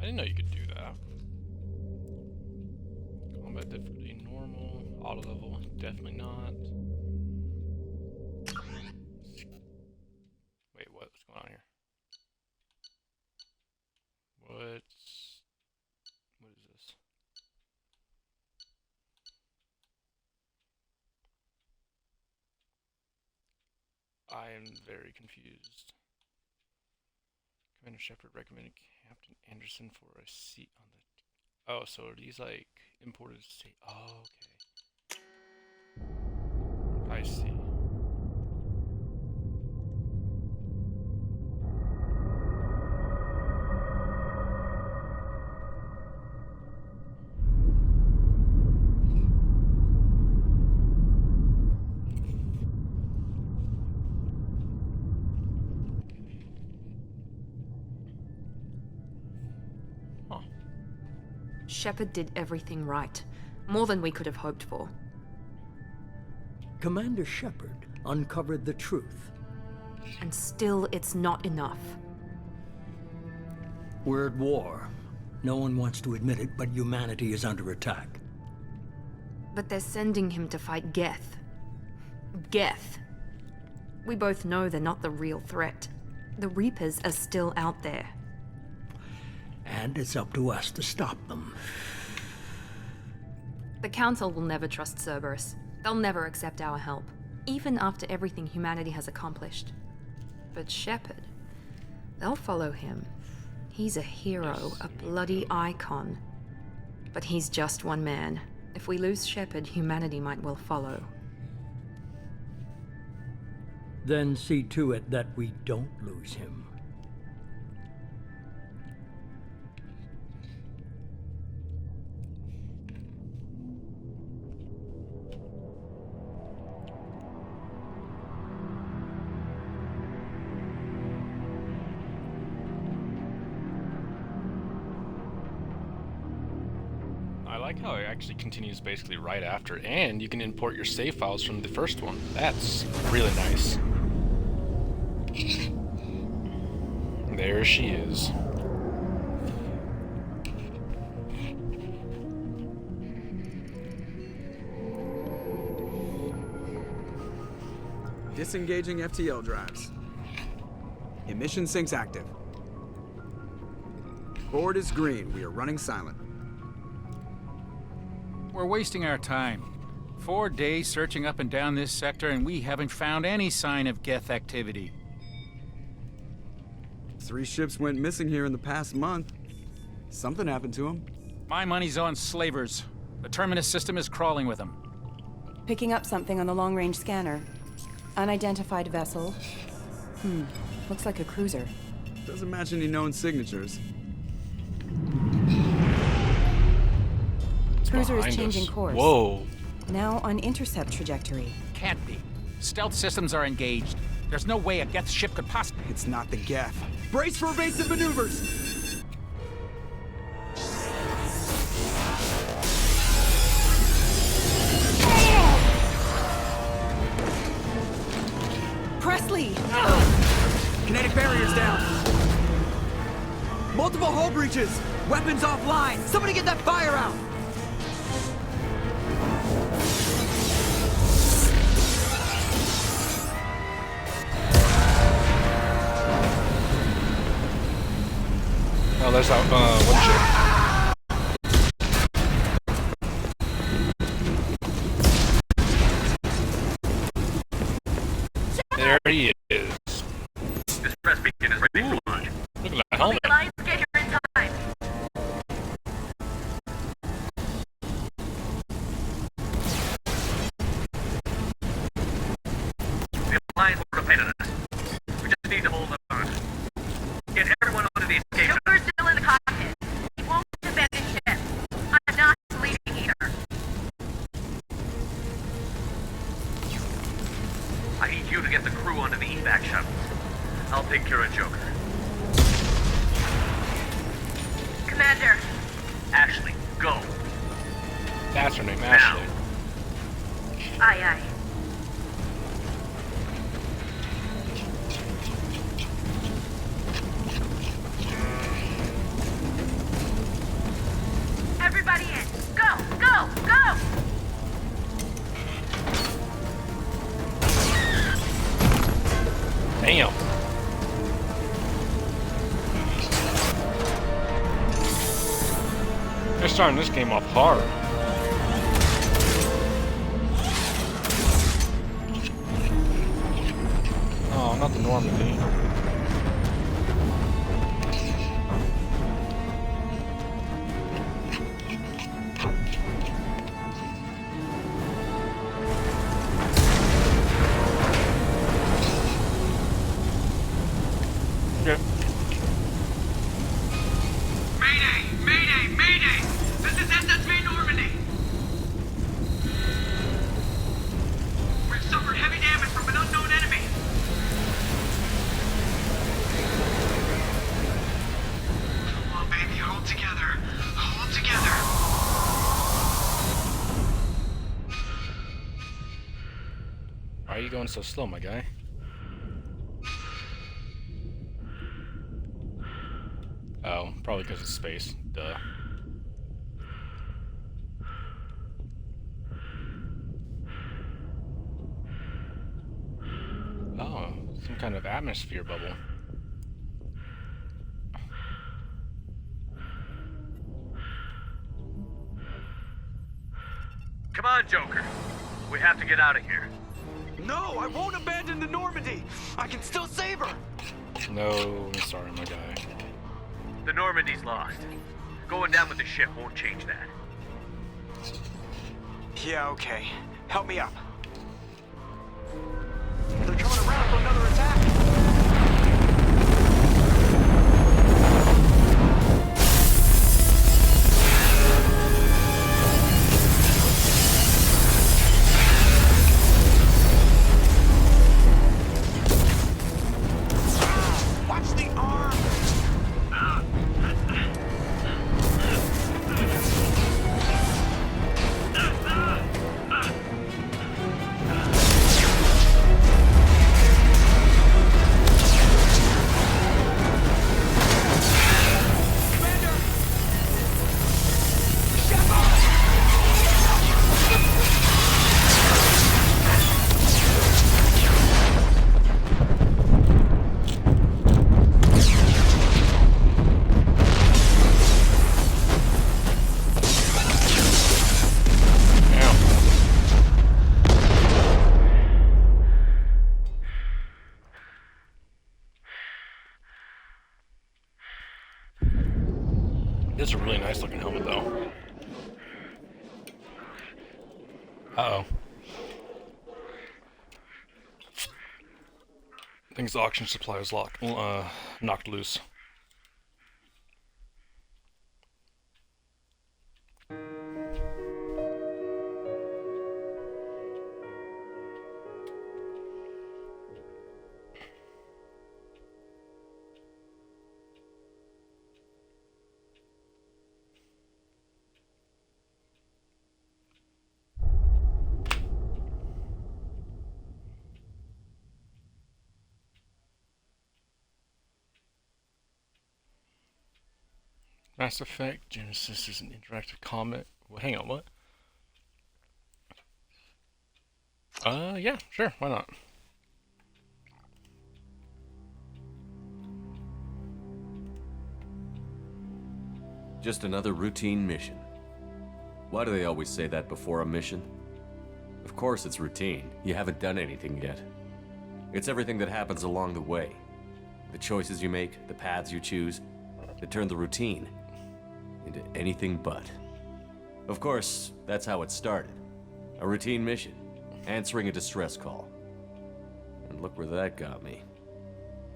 didn't know you could do that. Combat difficulty normal, auto level definitely not. Wait, what's going on here? What is this? I am very confused. Commander Shepard recommended Captain Anderson for a seat on the... Oh, so are these like imported state? Oh, okay. I see. Shepard did everything right. More than we could have hoped for. Commander Shepard uncovered the truth. And still, it's not enough. We're at war. No one wants to admit it, but humanity is under attack. But they're sending him to fight Geth. Geth. We both know they're not the real threat. The Reapers are still out there. And it's up to us to stop them. The Council will never trust Cerberus. They'll never accept our help, even after everything humanity has accomplished. But Shepard, they'll follow him. He's a hero, a bloody icon. But he's just one man. If we lose Shepard, humanity might well follow. Then see to it that we don't lose him. I like how it actually continues basically right after, and you can import your save files from the first one. That's really nice. There she is. Disengaging FTL drives. Emission sinks active. Board is green. We are running silent. We're wasting our time. 4 days searching up and down this sector, and we haven't found any sign of Geth activity. 3 ships went missing here in the past month. Something happened to them. My money's on slavers. The Terminus system is crawling with them. Picking up something on the long-range scanner. Unidentified vessel. Looks like a cruiser. Doesn't match any known signatures. Cruiser is changing course. Whoa. Now on intercept trajectory. Can't be. Stealth systems are engaged. There's no way a Geth ship could possibly... It's not the Geth. Brace for evasive maneuvers! Presley! Kinetic barriers down. Multiple hull breaches. Weapons offline. Somebody get that fire out. Oh, there's that one ship. There he is. This press beacon is ready for launch. Look at that helmet. Alliance get here in time. The Alliance will abandon us. We just need to hold on. Get everyone onto the escape. Joker's still in the cockpit. He won't abandon ship. I'm not leaving either. I need you to get the crew onto the evac shuttles. I'll take care of Joker. Commander. Ashley, go. That's her name, Ashley. Aye, aye. starting this game off hard. Oh, not the Normandy. Yeah. Mayday! Mayday! Mayday! This is SSV Normandy! We've suffered heavy damage from an unknown enemy! Come on, baby, hold together. Hold together. Why are you going so slow, my guy? Oh, probably because of space. Duh. Oh, some kind of atmosphere bubble. Come on, Joker. We have to get out of here. No, I won't abandon the Normandy. I can still save her. No, I'm sorry, my guy. The Normandy's lost. Going down with the ship won't change that. Yeah, okay. Help me up. They're coming around for another attack. Watch the arm. This is a really nice looking helmet, though. Uh-oh. I think the auction supply was knocked loose. Mass Effect, Genesis is an interactive comic. Well, hang on, what? Yeah, sure, why not? Just another routine mission. Why do they always say that before a mission? Of course it's routine. You haven't done anything yet. It's everything that happens along the way. The choices you make, the paths you choose, that turn the routine into anything but. Of course, that's how it started. A routine mission, answering a distress call. And look where that got me.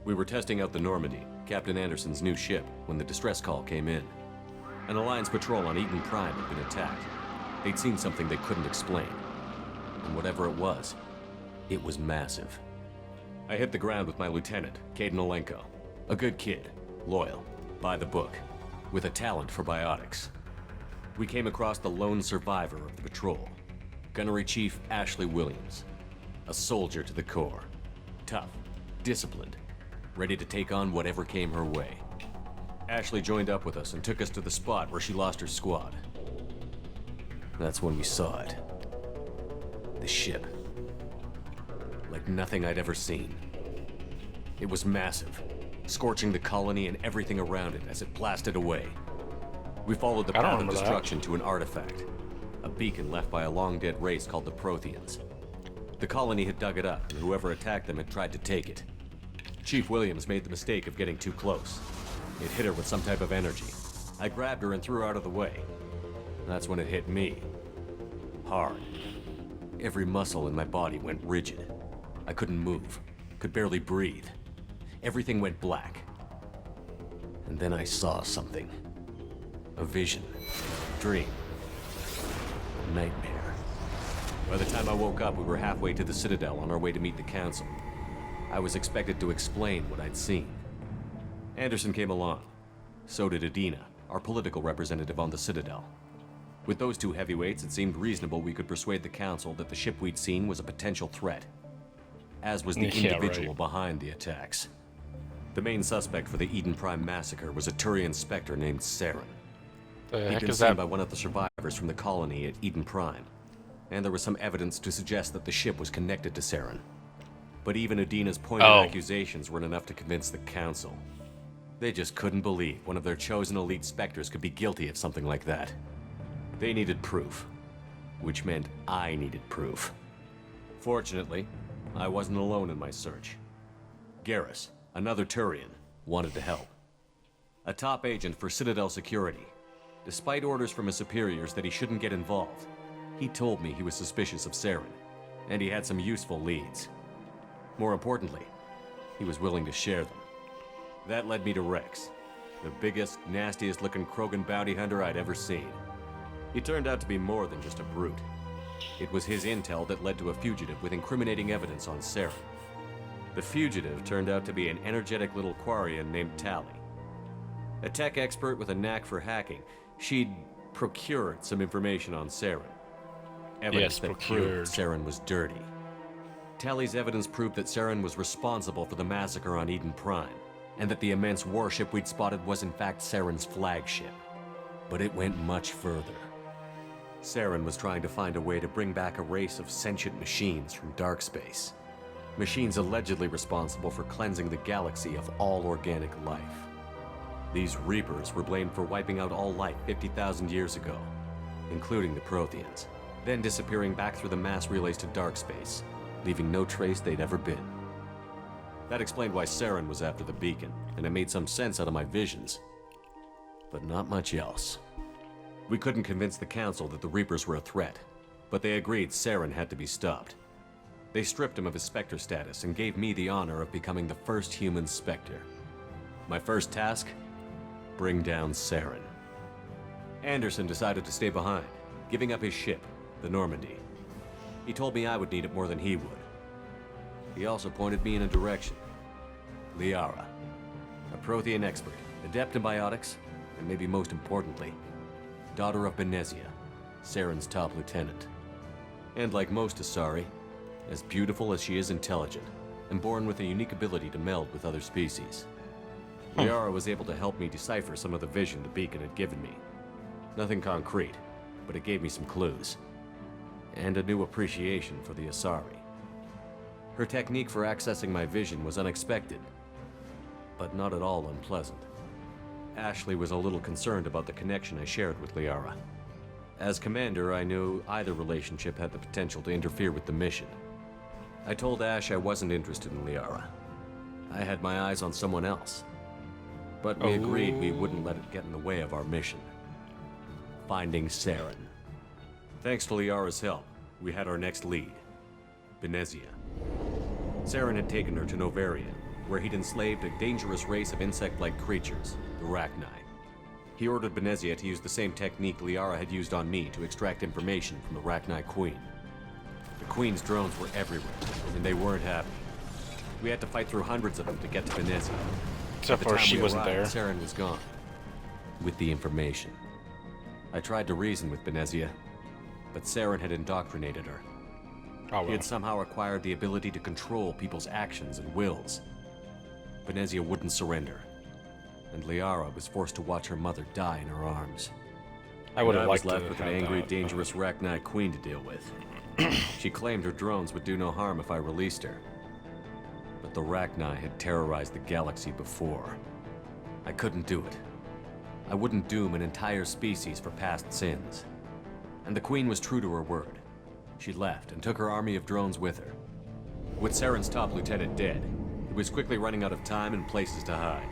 We were testing out the Normandy, Captain Anderson's new ship, when the distress call came in. An Alliance patrol on Eden Prime had been attacked. They'd seen something they couldn't explain. And whatever it was massive. I hit the ground with my lieutenant, Kaidan Alenko. A good kid, loyal, by the book, with a talent for biotics. We came across the lone survivor of the patrol, Gunnery Chief Ashley Williams. A soldier to the core. Tough, disciplined, ready to take on whatever came her way. Ashley joined up with us and took us to the spot where she lost her squad. That's when we saw it. The ship. Like nothing I'd ever seen. It was massive, scorching the colony and everything around it as it blasted away. We followed the I don't path of remember that. destruction to an artifact. A beacon left by a long-dead race called the Protheans. The colony had dug it up, and whoever attacked them had tried to take it. Chief Williams made the mistake of getting too close. It hit her with some type of energy. I grabbed her and threw her out of the way. That's when it hit me. Hard. Every muscle in my body went rigid. I couldn't move, could barely breathe. Everything went black. And then I saw something. A vision. Dream. A nightmare. By the time I woke up, we were halfway to the Citadel on our way to meet the Council. I was expected to explain what I'd seen. Anderson came along. So did Adina, our political representative on the Citadel. With those two heavyweights, it seemed reasonable we could persuade the Council that the ship we'd seen was a potential threat. As was the Yeah, individual right. behind the attacks. The main suspect for the Eden Prime massacre was a Turian Spectre named Saren. The He'd heck been is seen that? by one of the survivors from the colony at Eden Prime, and there was some evidence to suggest that the ship was connected to Saren. But even Adina's pointed Oh. accusations weren't enough to convince the Council. They just couldn't believe one of their chosen elite Spectres could be guilty of something like that. They needed proof, which meant I needed proof. Fortunately, I wasn't alone in my search. Garrus, another Turian, wanted to help. A top agent for Citadel Security. Despite orders from his superiors that he shouldn't get involved, he told me he was suspicious of Saren, and he had some useful leads. More importantly, he was willing to share them. That led me to Rex, the biggest, nastiest-looking Krogan bounty hunter I'd ever seen. He turned out to be more than just a brute. It was his intel that led to a fugitive with incriminating evidence on Saren. The fugitive turned out to be an energetic little Quarian named Tali. A tech expert with a knack for hacking, she'd procured some information on Saren. Evidence Yes, that procured. proved Saren was dirty. Tali's evidence proved that Saren was responsible for the massacre on Eden Prime, and that the immense warship we'd spotted was in fact Saren's flagship. But it went much further. Saren was trying to find a way to bring back a race of sentient machines from dark space. Machines allegedly responsible for cleansing the galaxy of all organic life. These Reapers were blamed for wiping out all life 50,000 years ago, including the Protheans, then disappearing back through the mass relays to dark space, leaving no trace they'd ever been. That explained why Saren was after the beacon, and it made some sense out of my visions. But not much else. We couldn't convince the Council that the Reapers were a threat, but they agreed Saren had to be stopped. They stripped him of his Spectre status and gave me the honor of becoming the first human Spectre. My first task? Bring down Saren. Anderson decided to stay behind, giving up his ship, the Normandy. He told me I would need it more than he would. He also pointed me in a direction. Liara, a Prothean expert, adept in biotics, and maybe most importantly, daughter of Benezia, Saren's top lieutenant. And like most Asari, as beautiful as she is intelligent, and born with a unique ability to meld with other species. Liara was able to help me decipher some of the vision the beacon had given me. Nothing concrete, but it gave me some clues. And a new appreciation for the Asari. Her technique for accessing my vision was unexpected, but not at all unpleasant. Ashley was a little concerned about the connection I shared with Liara. As commander, I knew either relationship had the potential to interfere with the mission. I told Ash I wasn't interested in Liara. I had my eyes on someone else. But we agreed we wouldn't let it get in the way of our mission. Finding Saren. Thanks to Liara's help, we had our next lead. Benezia. Saren had taken her to Novaria, where he'd enslaved a dangerous race of insect-like creatures, the Rachni. He ordered Benezia to use the same technique Liara had used on me to extract information from the Rachni Queen. The Queen's drones were everywhere, and they weren't happy. We had to fight through hundreds of them to get to Benezia. Except By the for time she we wasn't arrived, there. Saren was gone. With the information. I tried to reason with Benezia, but Saren had indoctrinated her. Oh He well. had somehow acquired the ability to control people's actions and wills. Benezia wouldn't surrender, and Liara was forced to watch her mother die in her arms. I would have was liked left to with an have angry, that. dangerous Rachni Queen to deal with. She claimed her drones would do no harm if I released her. But the Rachni had terrorized the galaxy before. I couldn't do it. I wouldn't doom an entire species for past sins. And the Queen was true to her word. She left and took her army of drones with her. With Saren's top lieutenant dead, he was quickly running out of time and places to hide.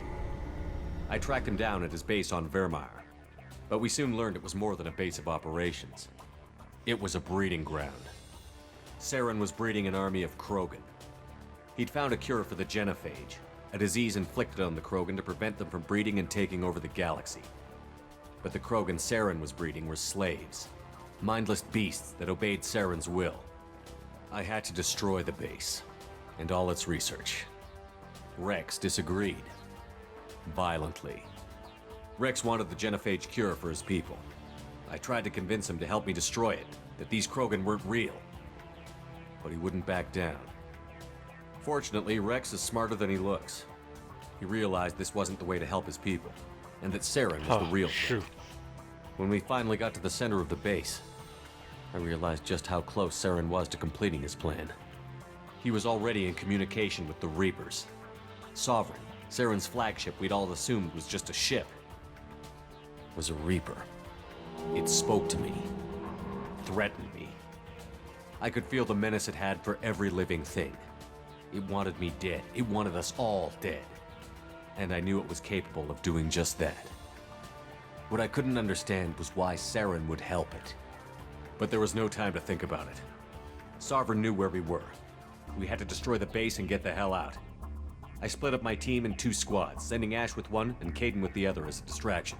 I tracked him down at his base on Vermeer, but we soon learned it was more than a base of operations. It was a breeding ground. Saren was breeding an army of Krogan. He'd found a cure for the genophage, a disease inflicted on the Krogan to prevent them from breeding and taking over the galaxy. But the Krogan Saren was breeding were slaves, mindless beasts that obeyed Saren's will. I had to destroy the base, and all its research. Rex disagreed. Violently. Rex wanted the genophage cure for his people. I tried to convince him to help me destroy it, that these Krogan weren't real. But he wouldn't back down. Fortunately, Rex is smarter than he looks. He realized this wasn't the way to help his people, and that Saren was the real threat. When we finally got to the center of the base, I realized just how close Saren was to completing his plan. He was already in communication with the Reapers. Sovereign, Saren's flagship we'd all assumed was just a ship, was a Reaper. It spoke to me, threatened me. I could feel the menace it had for every living thing. It wanted me dead. It wanted us all dead. And I knew it was capable of doing just that. What I couldn't understand was why Saren would help it. But there was no time to think about it. Sovereign knew where we were. We had to destroy the base and get the hell out. I split up my team in 2 squads, sending Ash with one and Kaidan with the other as a distraction.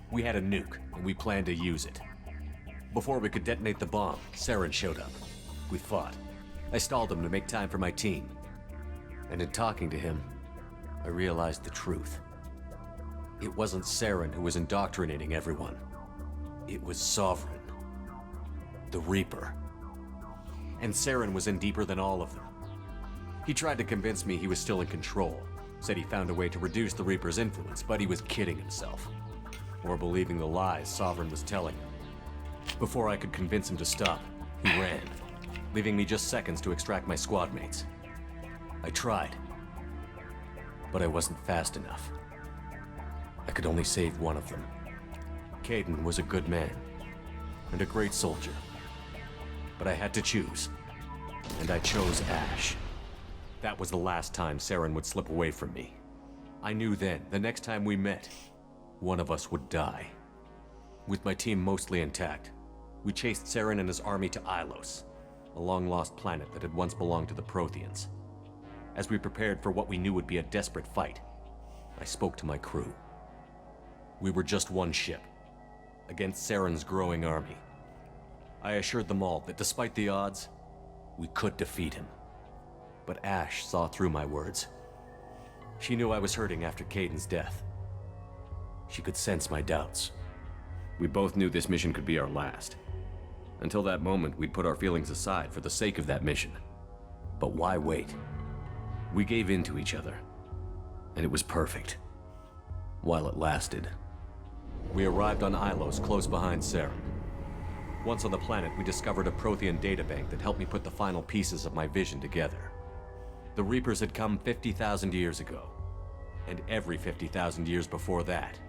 We had a nuke, and we planned to use it. Before we could detonate the bomb, Saren showed up. We fought. I stalled him to make time for my team. And in talking to him, I realized the truth. It wasn't Saren who was indoctrinating everyone. It was Sovereign. The Reaper. And Saren was in deeper than all of them. He tried to convince me he was still in control. Said he found a way to reduce the Reaper's influence, but he was kidding himself. Or believing the lies Sovereign was telling him. Before I could convince him to stop, he ran, leaving me just seconds to extract my squad mates. I tried, but I wasn't fast enough. I could only save one of them. Kaidan was a good man, and a great soldier. But I had to choose, and I chose Ash. That was the last time Saren would slip away from me. I knew then, the next time we met, one of us would die. With my team mostly intact, we chased Saren and his army to Ilos, a long-lost planet that had once belonged to the Protheans. As we prepared for what we knew would be a desperate fight, I spoke to my crew. We were just one ship, against Saren's growing army. I assured them all that despite the odds, we could defeat him. But Ash saw through my words. She knew I was hurting after Kaidan's death. She could sense my doubts. We both knew this mission could be our last. Until that moment, we'd put our feelings aside for the sake of that mission. But why wait? We gave in to each other, and it was perfect. While it lasted. We arrived on Ilos, close behind Saren. Once on the planet, we discovered a Prothean databank that helped me put the final pieces of my vision together. The Reapers had come 50,000 years ago, and every 50,000 years before that,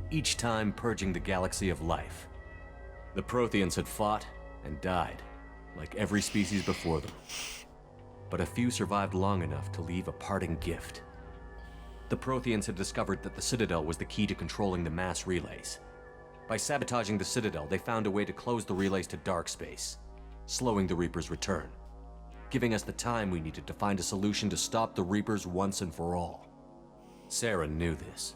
each time purging the galaxy of life. The Protheans had fought and died, like every species before them. But a few survived long enough to leave a parting gift. The Protheans had discovered that the Citadel was the key to controlling the mass relays. By sabotaging the Citadel, they found a way to close the relays to dark space, slowing the Reapers' return, giving us the time we needed to find a solution to stop the Reapers once and for all. Saren knew this.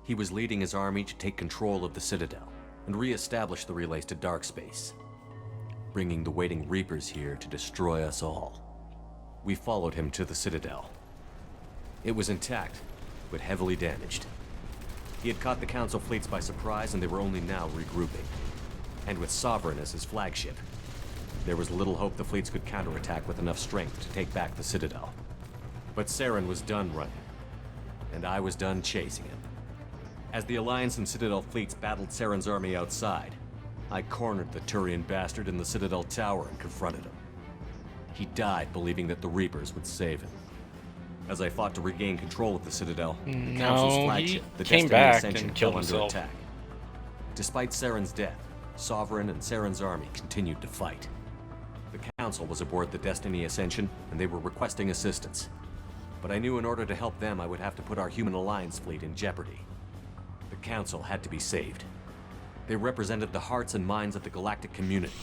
He was leading his army to take control of the Citadel and re-establish the relays to dark space, bringing the waiting Reapers here to destroy us all. We followed him to the Citadel. It was intact, but heavily damaged. He had caught the Council fleets by surprise, and they were only now regrouping. And with Sovereign as his flagship, there was little hope the fleets could counterattack with enough strength to take back the Citadel. But Saren was done running, and I was done chasing him. As the Alliance and Citadel fleets battled Saren's army outside, I cornered the Turian bastard in the Citadel tower and confronted him. He died believing that the Reapers would save him. As I fought to regain control of the Citadel, the Council's No, he flagship, the came Destiny back Ascension, and killed fell under himself. attack. Despite Saren's death, Sovereign and Saren's army continued to fight. The Council was aboard the Destiny Ascension, and they were requesting assistance. But I knew in order to help them, I would have to put our Human Alliance fleet in jeopardy. The Council had to be saved. They represented the hearts and minds of the galactic community.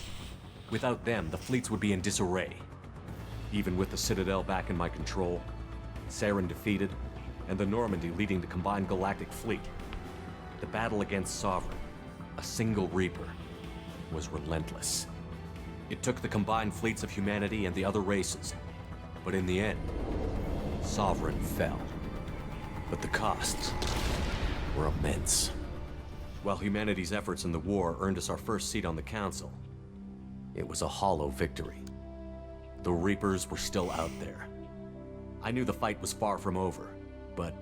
Without them, the fleets would be in disarray. Even with the Citadel back in my control, Saren defeated, and the Normandy leading the combined galactic fleet, the battle against Sovereign, a single Reaper, was relentless. It took the combined fleets of humanity and the other races, but in the end, Sovereign fell. But the costs were immense. While humanity's efforts in the war earned us our first seat on the Council, it was a hollow victory. The Reapers were still out there. I knew the fight was far from over, but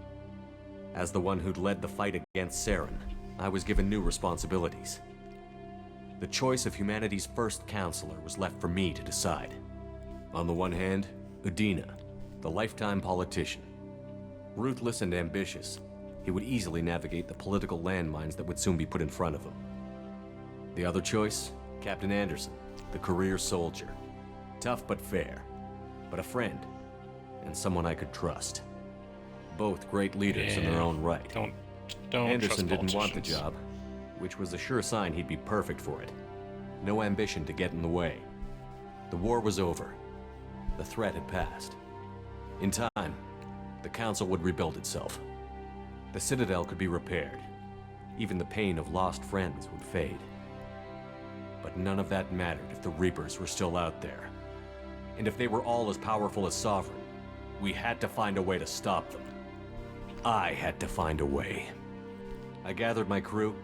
as the one who'd led the fight against Saren, I was given new responsibilities. The choice of humanity's first counselor was left for me to decide. On the one hand, Udina, the lifetime politician. Ruthless and ambitious, he would easily navigate the political landmines that would soon be put in front of him. The other choice, Captain Anderson, the career soldier. Tough but fair, but a friend, and someone I could trust. Both great leaders in their own right. Don't Anderson trust didn't want the politicians. job, which was a sure sign he'd be perfect for it. No ambition to get in the way. The war was over. The threat had passed. In time, the Council would rebuild itself. The Citadel could be repaired. Even the pain of lost friends would fade. But none of that mattered if the Reapers were still out there. And if they were all as powerful as Sovereign, we had to find a way to stop them. I had to find a way. I gathered my crew,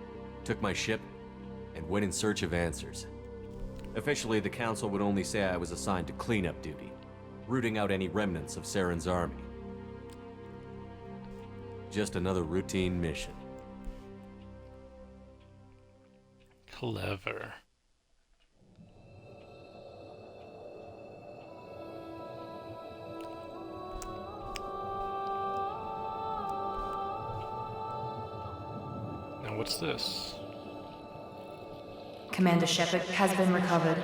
took my ship, and went in search of answers. Officially, the Council would only say I was assigned to cleanup duty, rooting out any remnants of Saren's army. Just another routine mission. Clever. Now what's this? Commander Shepard has been recovered.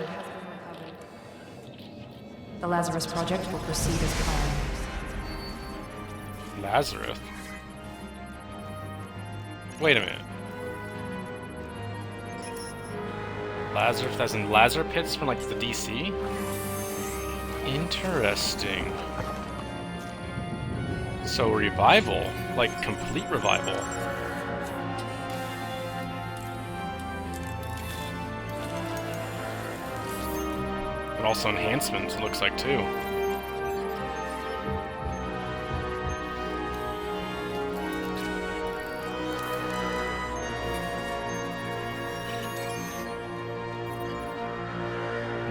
The Lazarus Project will proceed as planned. Lazarus? Wait a minute. Lazarus as in Lazar pits from like the DC? Interesting. So revival, like complete revival. But also enhancements, it looks like too.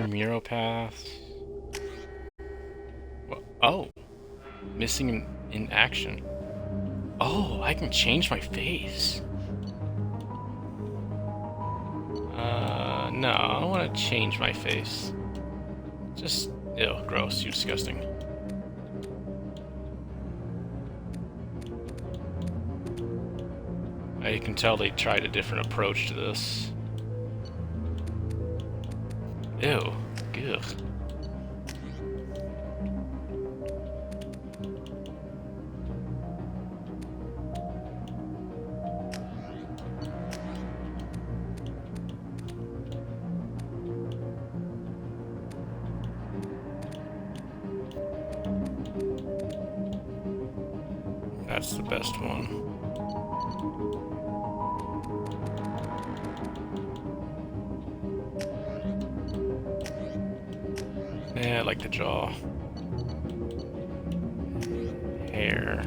Neuropath. Oh, missing in action. Oh, I can change my face. No, I don't want to change my face. Just, ew, gross, you disgusting. You can tell they tried a different approach to this. Ew, ugh. That's the best one. Yeah, I like the jaw. Hair.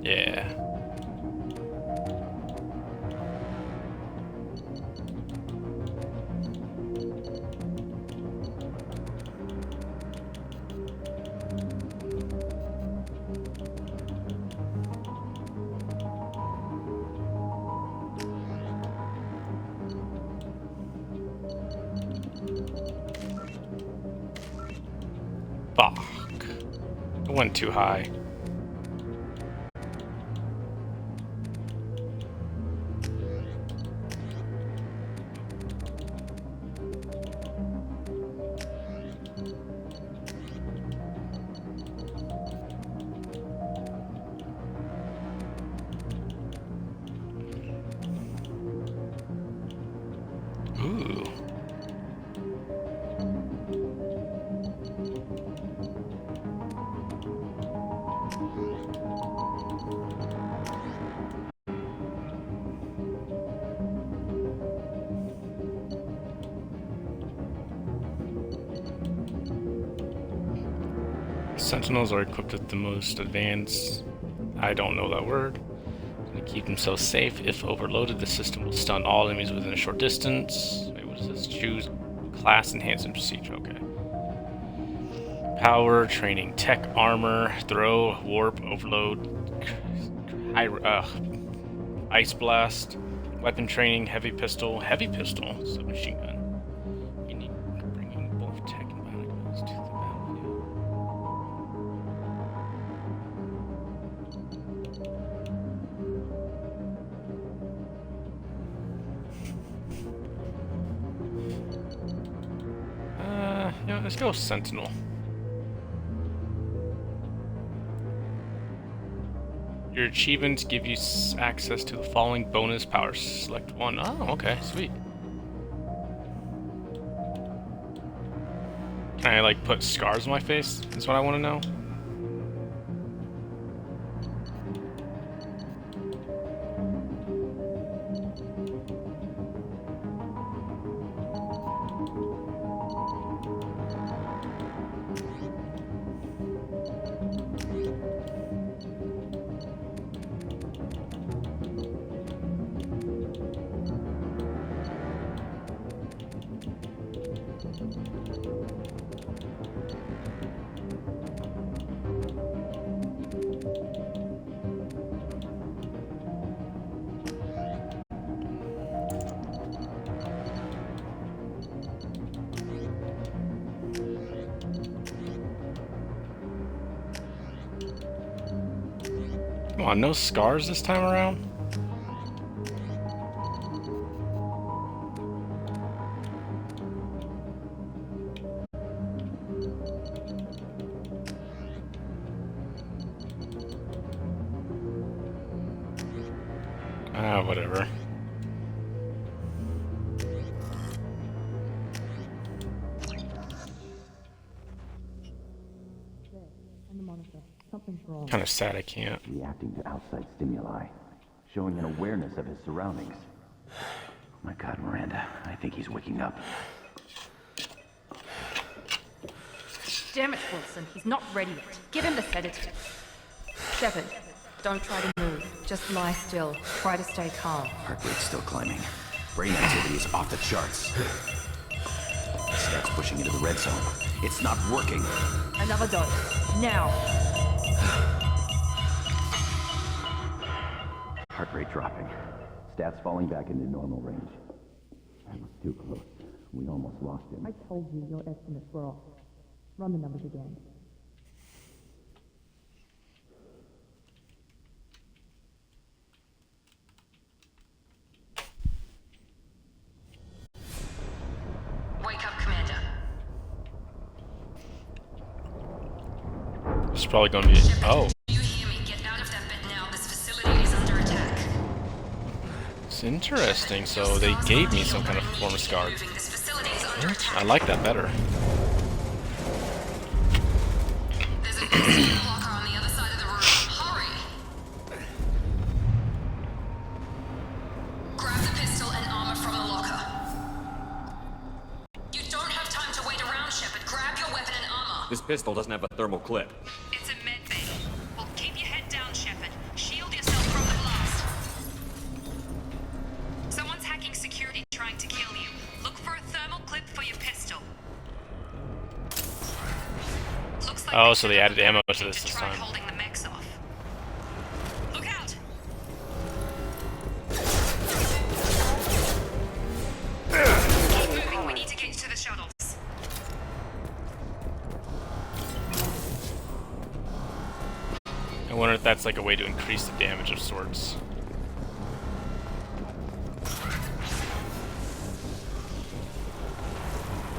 Yeah. Fuck. It went too high. Ooh. Sentinels are equipped with the most advanced, I don't know that word, to keep themselves safe. If overloaded, the system will stun all enemies within a short distance. Wait, what is this? Choose class enhancement procedure. Okay. Power, training, tech, armor, throw, warp, overload, ice blast, weapon training, heavy pistol, submachine gun. Unique, bringing both tech and valuables to the battlefield. Yeah, let's go Sentinel. Your achievements give you access to the following bonus powers. Select one. Oh, okay, sweet. Can I, like, put scars on my face? That's what I want to know. Come on, no scars this time around? Whatever. Kind of sad I can't. Reacting to outside stimuli, showing an awareness of his surroundings. My God, Miranda, I think he's waking up. Damn it, Wilson. He's not ready yet. Give him the sedative. Shepard, don't try to move. Just lie still. Try to stay calm. Heart rate's still climbing. Brain activity is off the charts. Stats pushing into the red zone. It's not working. Another dose. Now. Heart rate dropping. Stats falling back into normal range. That was too close. We almost lost him. I told you your estimates were off. Run the numbers again. Wake up, Commander. It's probably going to be. Oh. You hear me? Get out of that bit now. This facility is under attack. It's interesting. So they gave me some kind of form of scar. I like that better. There's a pistol locker on the other side of the room. Hurry! Grab the pistol and armor from the locker. You don't have time to wait around, Shepard. Grab your weapon and armor. This pistol doesn't have a thermal clip. It's a med bay. Well, keep your head down, Shepard. Shield yourself from the blast. Someone's hacking security trying to kill you. Look for a thermal clip for your pistol. Looks like Oh, so they added ammo to this time. holding the mechs off. Look out! Keep moving. We need to get to the shuttles. I wonder if that's like a way to increase the damage of sorts.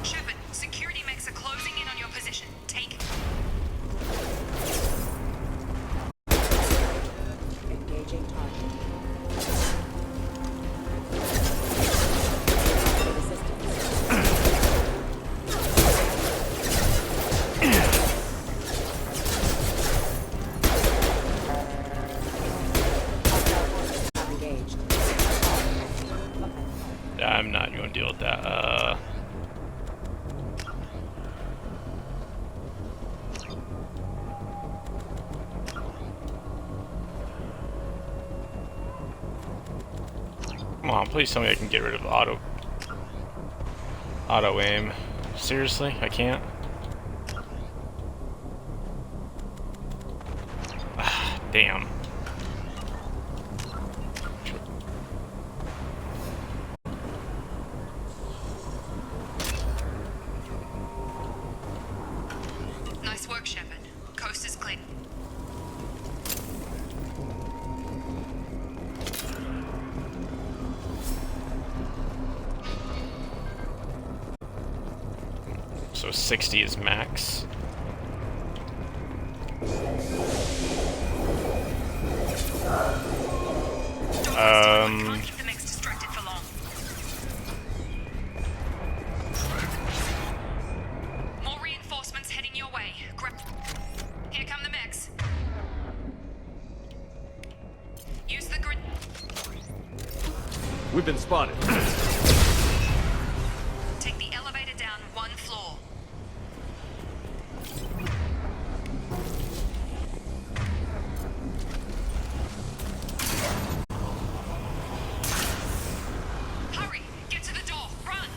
Shepard, security mechs are closing in on your position. Take. Engaging target. Engaged. I'm not going to deal with that. Come on, please tell me I can get rid of auto aim. Seriously, I can't. Ah, damn. Nice work, Shepard. Coast is clear. So 60 is max. Can't keep the mechs distracted for long. More reinforcements heading your way. Here come the mechs. Use the grid. We've been spotted. Take the elevator down one floor. Hurry! Get to the door! Run!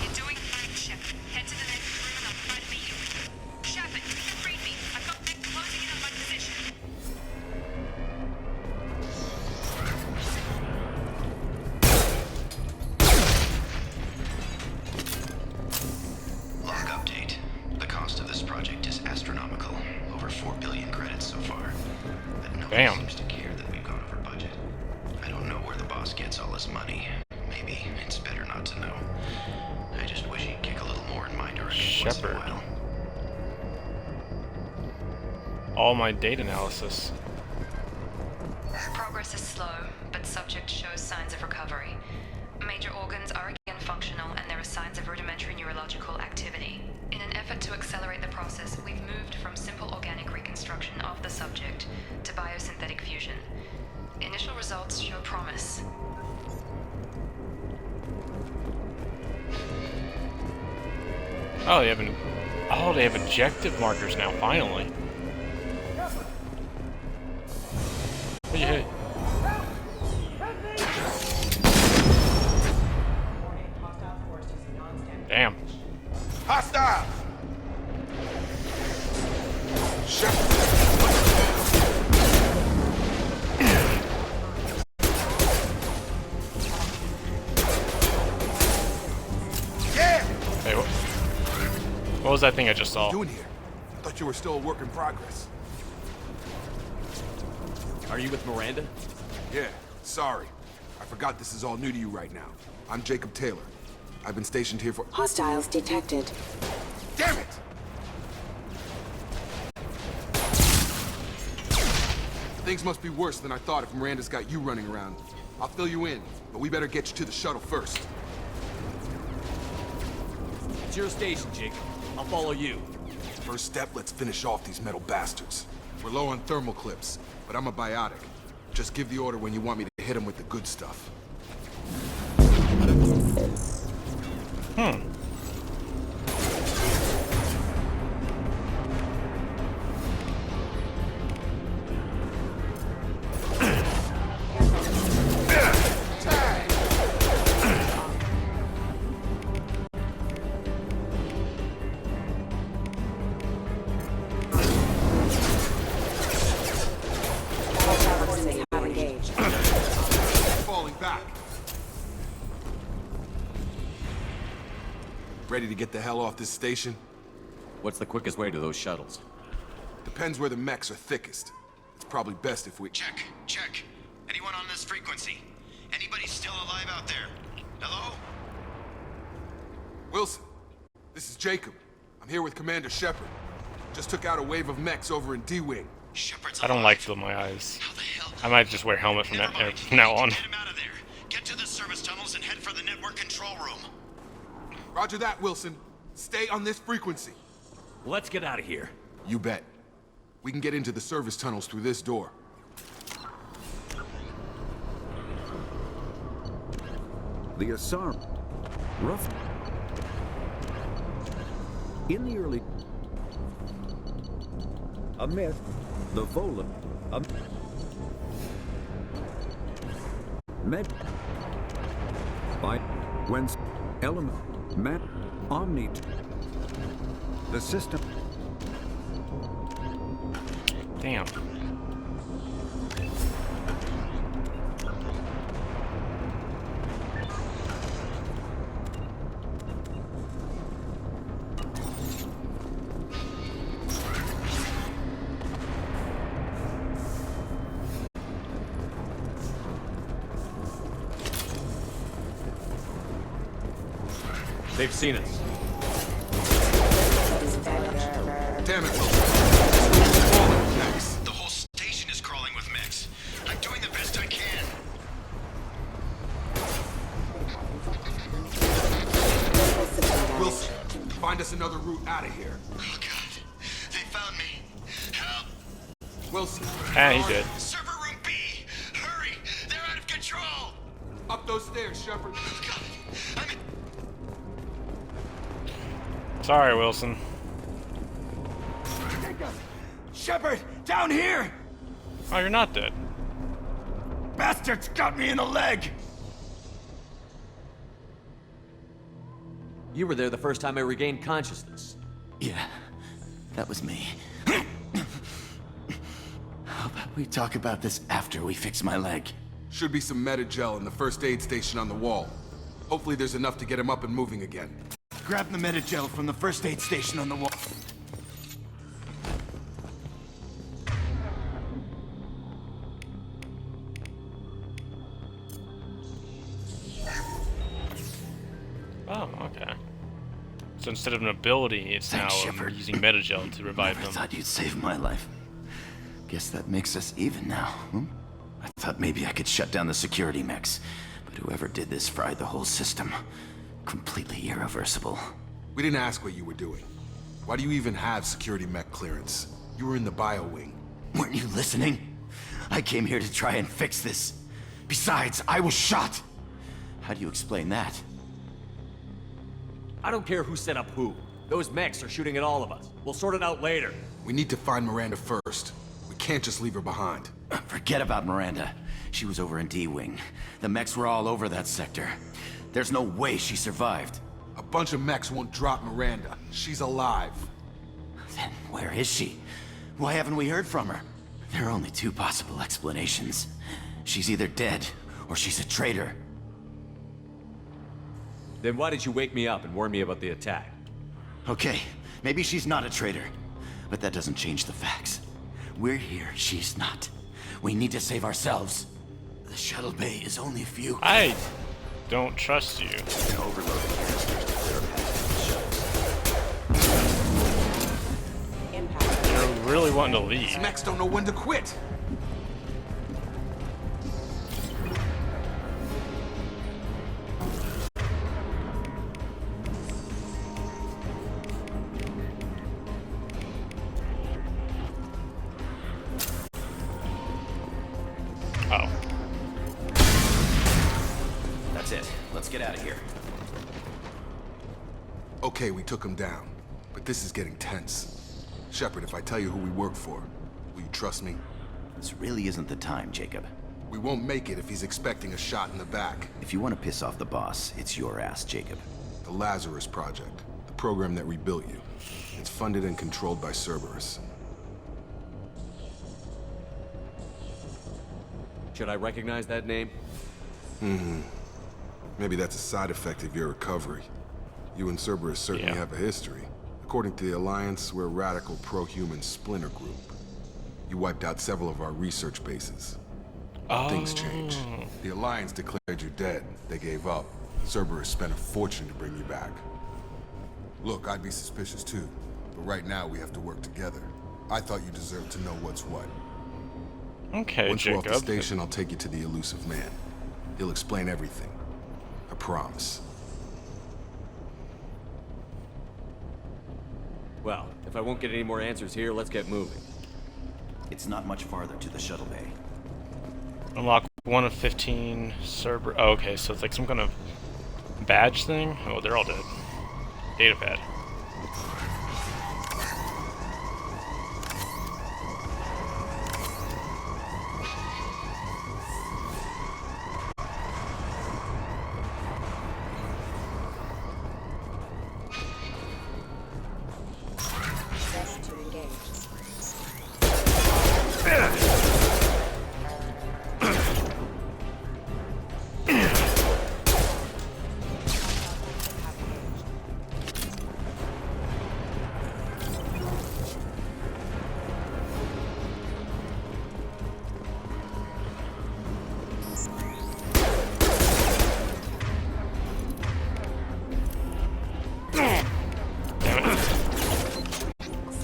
You're doing fine, Shepard. Head to the next room and I'll try to meet you. Shepard, read me. I've got mech closing in on my position. Log update. The cost of this project is astronomical. Over 4 billion credits so far. But nobody Damn. seems to care that we've gone over budget. I don't know where the boss gets all his money. Maybe it's better not to know. I just wish he'd kick a little more in my direction once in a Shepard. while. All my data analysis. Progress is slow, but subject shows signs of recovery. Major organs are again functional, and there are signs of rudimentary neurological activity. In an effort to accelerate the process, we've moved from simple organic reconstruction of the subject to biosynthetic fusion. Initial results show promise. Oh, they have objective markers now. Finally. What you hit? Damn. Hostile! Yeah! Hey, what was that thing I just saw? Doing here? I thought you were still a work in progress. Are you with Miranda? Yeah, sorry. I forgot this is all new to you right now. I'm Jacob Taylor. I've been stationed here for— Hostiles detected. Damn it! Things must be worse than I thought if Miranda's got you running around. I'll fill you in, but we better get you to the shuttle first. It's your station, Jacob. I'll follow you. First step, let's finish off these metal bastards. We're low on thermal clips, but I'm a biotic. Just give the order when you want me to hit them with the good stuff. Falling back. Ready to get the hell off this station? What's the quickest way to those shuttles? Depends where the mechs are thickest. It's probably best if we... Check. Anyone on this frequency? Anybody still alive out there? Hello? Wilson, this is Jacob. I'm here with Commander Shepard. Just took out a wave of mechs over in D-Wing. Shepard's I don't like to my eyes. I might just wear a helmet from now on. Get him out of there. Get to the service tunnels and head for the network control room. Roger that, Wilson. Stay on this frequency. Let's get out of here. You bet. We can get into the service tunnels through this door. The Asar... Rough... In the early... A myth. The Vola... Med... By... Whence... Element... Map... Omni... The system... Damn. They've seen us. Damn it, Wilson. Mechs. The whole station is crawling with mechs. I'm doing the best I can. Wilson, find us another route out of here. Oh god. They found me. Help. Wilson. Ah, he did. Server room B. Hurry. They're out of control. Up those stairs, Shepard. Oh god. I'm in... Sorry, Wilson. Shepard, down here! Oh, you're not dead. Bastards got me in the leg! You were there the first time I regained consciousness. Yeah, that was me. How about we talk about this after we fix my leg? Should be some Metagel in the first aid station on the wall. Hopefully there's enough to get him up and moving again. Grab the Metagel from the first aid station on the wall. Oh, okay. So instead of an ability, it's Thanks, now Shepard. using Metagel to revive Never them. thought you'd save my life. Guess that makes us even now, hmm? I thought maybe I could shut down the security mechs, but whoever did this fried the whole system. Completely irreversible. We didn't ask what you were doing. Why do you even have security mech clearance? You were in the bio wing. Weren't you listening? I came here to try and fix this. Besides, I was shot. How do you explain that? I don't care who set up who. Those mechs are shooting at all of us. We'll sort it out later. We need to find Miranda first. We can't just leave her behind. Forget about Miranda. She was over in D-Wing. The mechs were all over that sector. There's no way she survived. A bunch of mechs won't drop Miranda. She's alive. Then where is she? Why haven't we heard from her? There are only two possible explanations. She's either dead, or she's a traitor. Then why did you wake me up and warn me about the attack? Okay, maybe she's not a traitor, but that doesn't change the facts. We're here, she's not. We need to save ourselves. The shuttle bay is only a few... I don't trust you. You're really wanting to leave. These mechs don't know when to quit. Oh. That's it. Let's get out of here. Okay, we took him down. But this is getting tense. Shepard, if I tell you who we work for, will you trust me? This really isn't the time, Jacob. We won't make it if he's expecting a shot in the back. If you want to piss off the boss, it's your ass, Jacob. The Lazarus Project, the program that rebuilt you. It's funded and controlled by Cerberus. Should I recognize that name? Maybe that's a side effect of your recovery. You and Cerberus certainly Yeah. have a history. According to the Alliance, we're a radical pro-human splinter group. You wiped out several of our research bases. Things changed. The Alliance declared you dead. They gave up. Cerberus spent a fortune to bring you back. Look, I'd be suspicious too, but right now we have to work together. I thought you deserved to know what's what. Okay, Once we're off the Jacob. station, I'll take you to the elusive man. He'll explain everything. I promise. Well, if I won't get any more answers here, let's get moving. It's not much farther to the shuttle bay. Unlock 1 of 15 Cerberus. Oh, okay, so it's like some kind of badge thing. Oh, they're all dead. Data pad.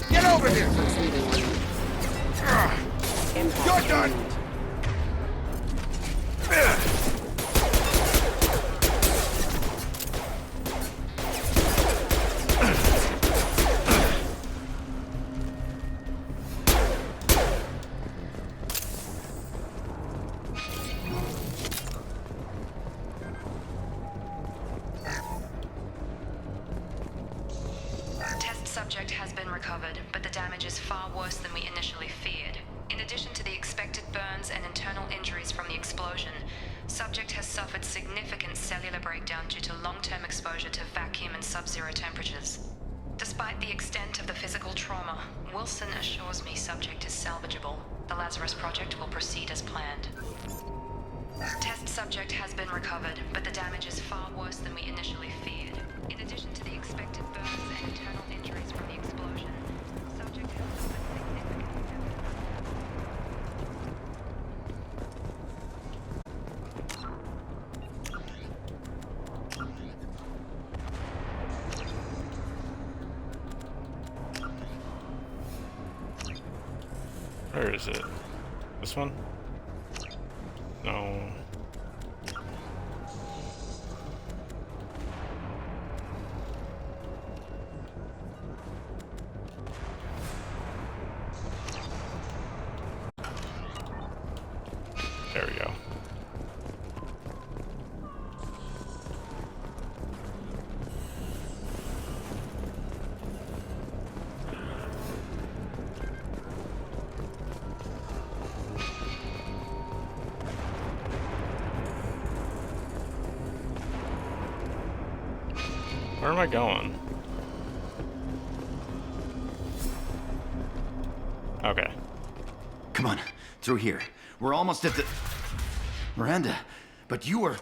Get over here! You're done! Test subject has been recovered, but the damage is far worse than we initially feared. In addition to the expected burns and internal injuries from the explosion, subject has suffered significant cellular breakdown due to long-term exposure to vacuum and sub-zero temperatures. Despite the extent of the physical trauma, Wilson assures me subject is salvageable. The Lazarus Project will proceed as planned. Test subject has been recovered, but the damage is far worse than we initially feared. In addition to the expected burns and internal injuries from the explosion, subject has suffered significant Where is it? This one? No. There we go. Where am I going? Okay. Come on, through here. We're almost at the... Miranda, but you were...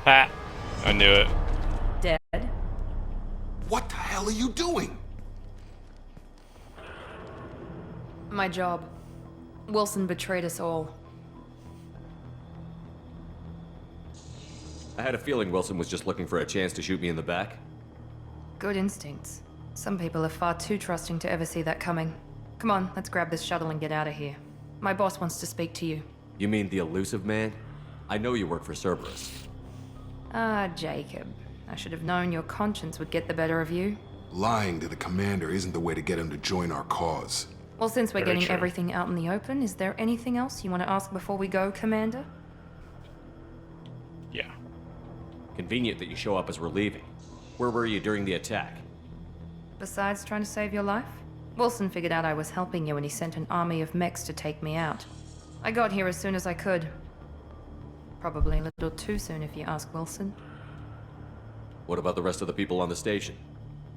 Ah! I knew it. Dead? What the hell are you doing? My job. Wilson betrayed us all. I had a feeling Wilson was just looking for a chance to shoot me in the back. Good instincts. Some people are far too trusting to ever see that coming. Come on, let's grab this shuttle and get out of here. My boss wants to speak to you. You mean the elusive man? I know you work for Cerberus. Ah, Jacob. I should have known your conscience would get the better of you. Lying to the commander isn't the way to get him to join our cause. Well, since we're Very getting true. everything out in the open, is there anything else you want to ask before we go, Commander? Yeah. Convenient that you show up as we're leaving. Where were you during the attack? Besides trying to save your life? Wilson figured out I was helping you and he sent an army of mechs to take me out. I got here as soon as I could. Probably a little too soon if you ask Wilson. What about the rest of the people on the station?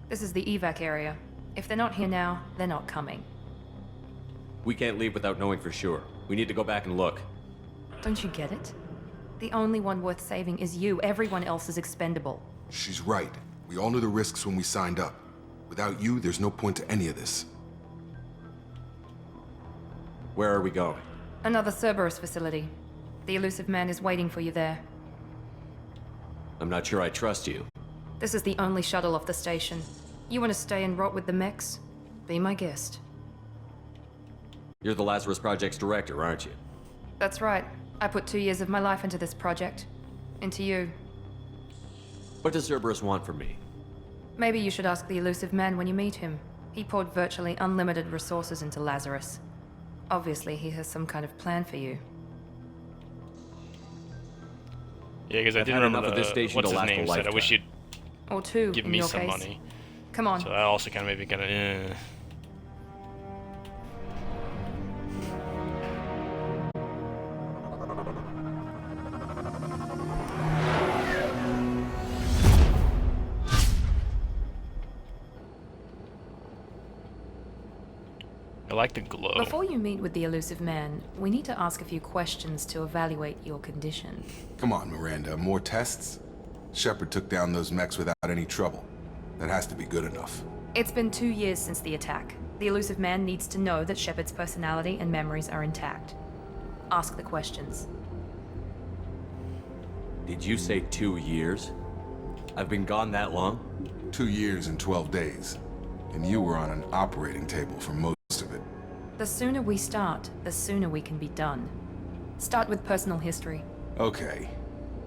This is the evac area. If they're not here now, they're not coming. We can't leave without knowing for sure. We need to go back and look. Don't you get it? The only one worth saving is you. Everyone else is expendable. She's right. We all knew the risks when we signed up. Without you, there's no point to any of this. Where are we going? Another Cerberus facility. The Elusive Man is waiting for you there. I'm not sure I trust you. This is the only shuttle off the station. You want to stay and rot with the mechs? Be my guest. You're the Lazarus Project's director, aren't you? That's right. I put 2 years of my life into this project. Into you. What does Cerberus want from me? Maybe you should ask the Elusive Man when you meet him. He poured virtually unlimited resources into Lazarus. Obviously, he has some kind of plan for you. Yeah, because I I've did had remember enough of this station what's to his last a name said, I lifetime. wish you'd Or two, give in me your some case. money. Come on. So that also kind of made me kind of, I like the glow. Before you meet with the Elusive Man, we need to ask a few questions to evaluate your condition. Come on, Miranda, more tests? Shepard took down those mechs without any trouble. That has to be good enough. It's been 2 years since the attack. The Elusive Man needs to know that Shepard's personality and memories are intact. Ask the questions. Did you say 2 years? I've been gone that long? 2 years and 12 days. And you were on an operating table for most of it. The sooner we start, the sooner we can be done. Start with personal history. Okay.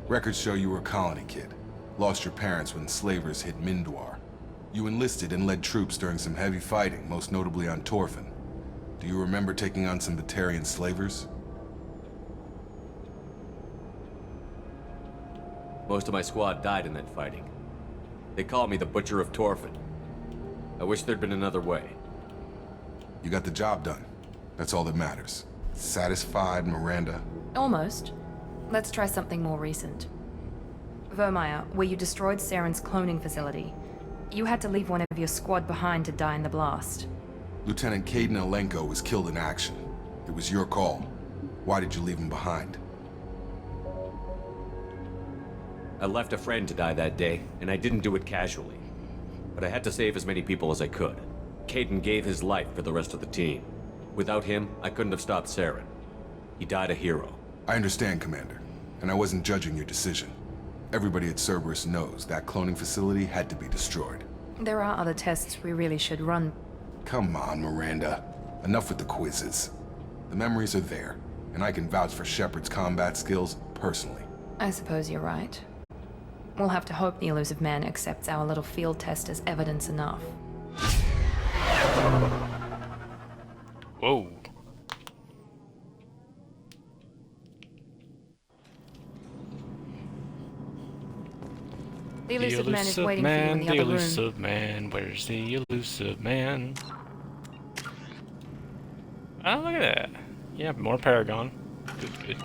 Records show you were a colony kid. Lost your parents when slavers hit Mindwar. You enlisted and led troops during some heavy fighting, most notably on Torfin. Do you remember taking on some Batarian slavers? Most of my squad died in that fighting. They called me the Butcher of Torfin. I wish there'd been another way. You got the job done. That's all that matters. Satisfied, Miranda? Almost. Let's try something more recent. Vermeer, where you destroyed Saren's cloning facility. You had to leave one of your squad behind to die in the blast. Lieutenant Kaidan Alenko was killed in action. It was your call. Why did you leave him behind? I left a friend to die that day, and I didn't do it casually. But I had to save as many people as I could. Kaidan gave his life for the rest of the team. Without him, I couldn't have stopped Saren. He died a hero. I understand, Commander, and I wasn't judging your decision. Everybody at Cerberus knows that cloning facility had to be destroyed. There are other tests we really should run. Come on, Miranda. Enough with the quizzes. The memories are there, and I can vouch for Shepard's combat skills personally. I suppose you're right. We'll have to hope the Elusive Man accepts our little field test as evidence enough. Whoa. The Elusive Man is waiting for you in the other room. The Elusive Man, where's the Elusive Man? Oh, look at that. Yeah, more Paragon. Good, good.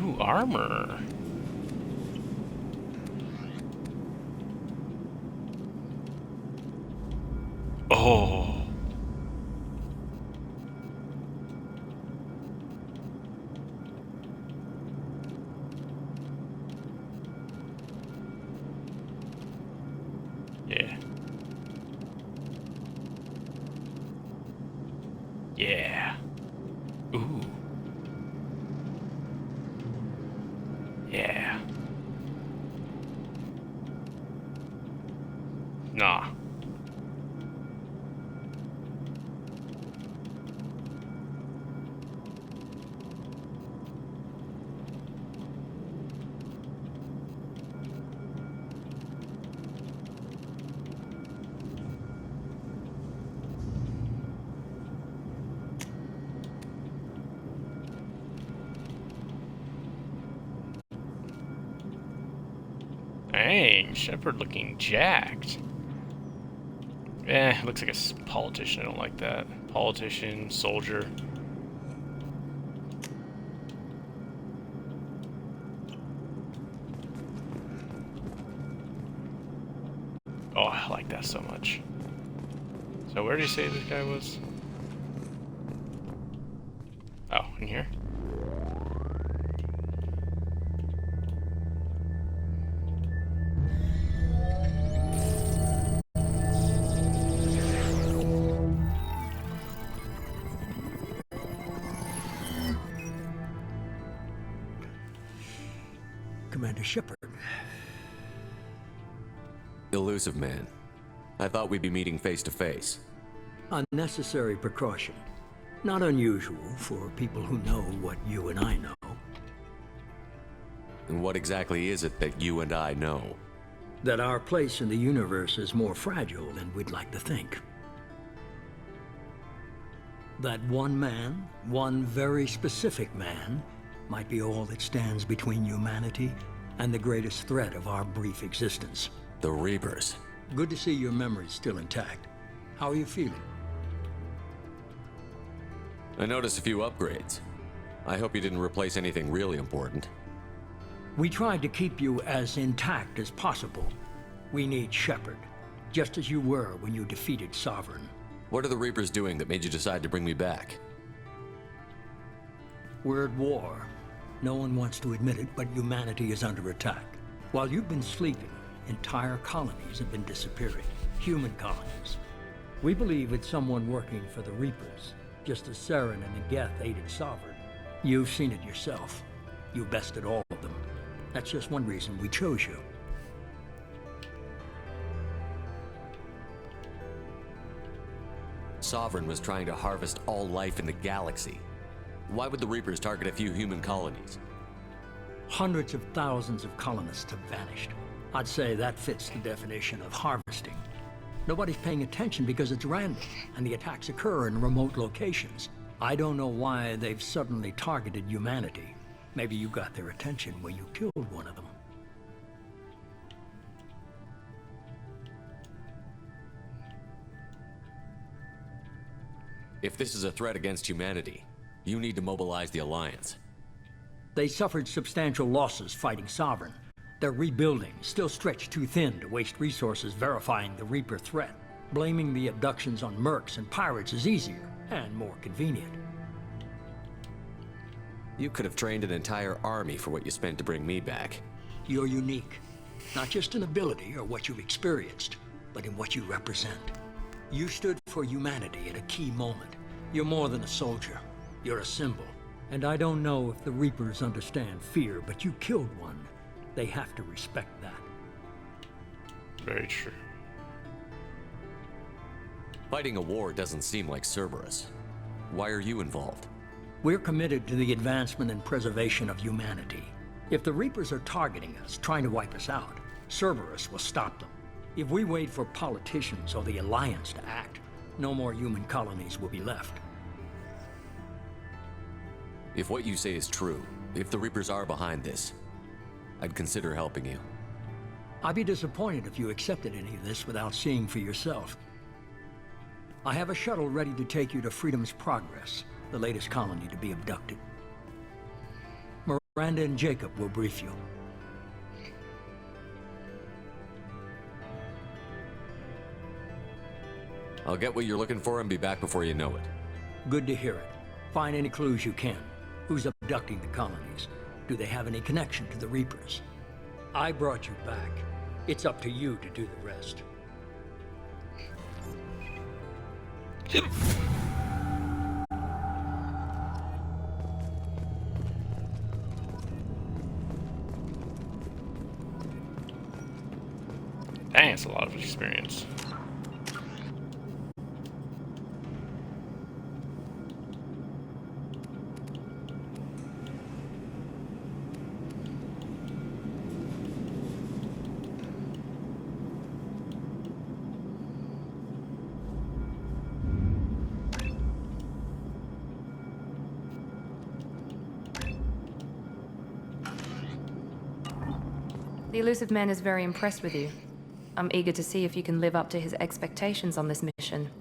Ooh, armor. Oh. Yeah. Yeah. Ooh. Yeah. Nah. Dang, Shepard looking jacked. Looks like a politician. I don't like that. Politician, soldier. Oh, I like that so much. So where did you say this guy was? Oh, in here? Commander Shepard. Elusive man. I thought we'd be meeting face to face. Unnecessary precaution. Not unusual for people who know what you and I know. And what exactly is it that you and I know? That our place in the universe is more fragile than we'd like to think. That one man, one very specific man, might be all that stands between humanity and the greatest threat of our brief existence. The Reapers. Good to see your memory's still intact. How are you feeling? I noticed a few upgrades. I hope you didn't replace anything really important. We tried to keep you as intact as possible. We need Shepard, just as you were when you defeated Sovereign. What are the Reapers doing that made you decide to bring me back? We're at war. No one wants to admit it, but humanity is under attack. While you've been sleeping, entire colonies have been disappearing. Human colonies. We believe it's someone working for the Reapers, just as Saren and the Geth aided Sovereign. You've seen it yourself. You bested all of them. That's just one reason we chose you. Sovereign was trying to harvest all life in the galaxy. Why would the Reapers target a few human colonies? Hundreds of thousands of colonists have vanished. I'd say that fits the definition of harvesting. Nobody's paying attention because it's random, and the attacks occur in remote locations. I don't know why they've suddenly targeted humanity. Maybe you got their attention when you killed one of them. If this is a threat against humanity, you need to mobilize the Alliance. They suffered substantial losses fighting Sovereign. They're rebuilding, still stretched too thin to waste resources verifying the Reaper threat. Blaming the abductions on mercs and pirates is easier and more convenient. You could have trained an entire army for what you spent to bring me back. You're unique, not just in ability or what you've experienced, but in what you represent. You stood for humanity at a key moment. You're more than a soldier. You're a symbol. And I don't know if the Reapers understand fear, but you killed one. They have to respect that. Very true. Fighting a war doesn't seem like Cerberus. Why are you involved? We're committed to the advancement and preservation of humanity. If the Reapers are targeting us, trying to wipe us out, Cerberus will stop them. If we wait for politicians or the Alliance to act, no more human colonies will be left. If what you say is true, if the Reapers are behind this, I'd consider helping you. I'd be disappointed if you accepted any of this without seeing for yourself. I have a shuttle ready to take you to Freedom's Progress, the latest colony to be abducted. Miranda and Jacob will brief you. I'll get what you're looking for and be back before you know it. Good to hear it. Find any clues you can. Who's abducting the colonies? Do they have any connection to the Reapers? I brought you back. It's up to you to do the rest. Dang, it's a lot of experience. The Elusive Man is very impressed with you. I'm eager to see if you can live up to his expectations on this mission.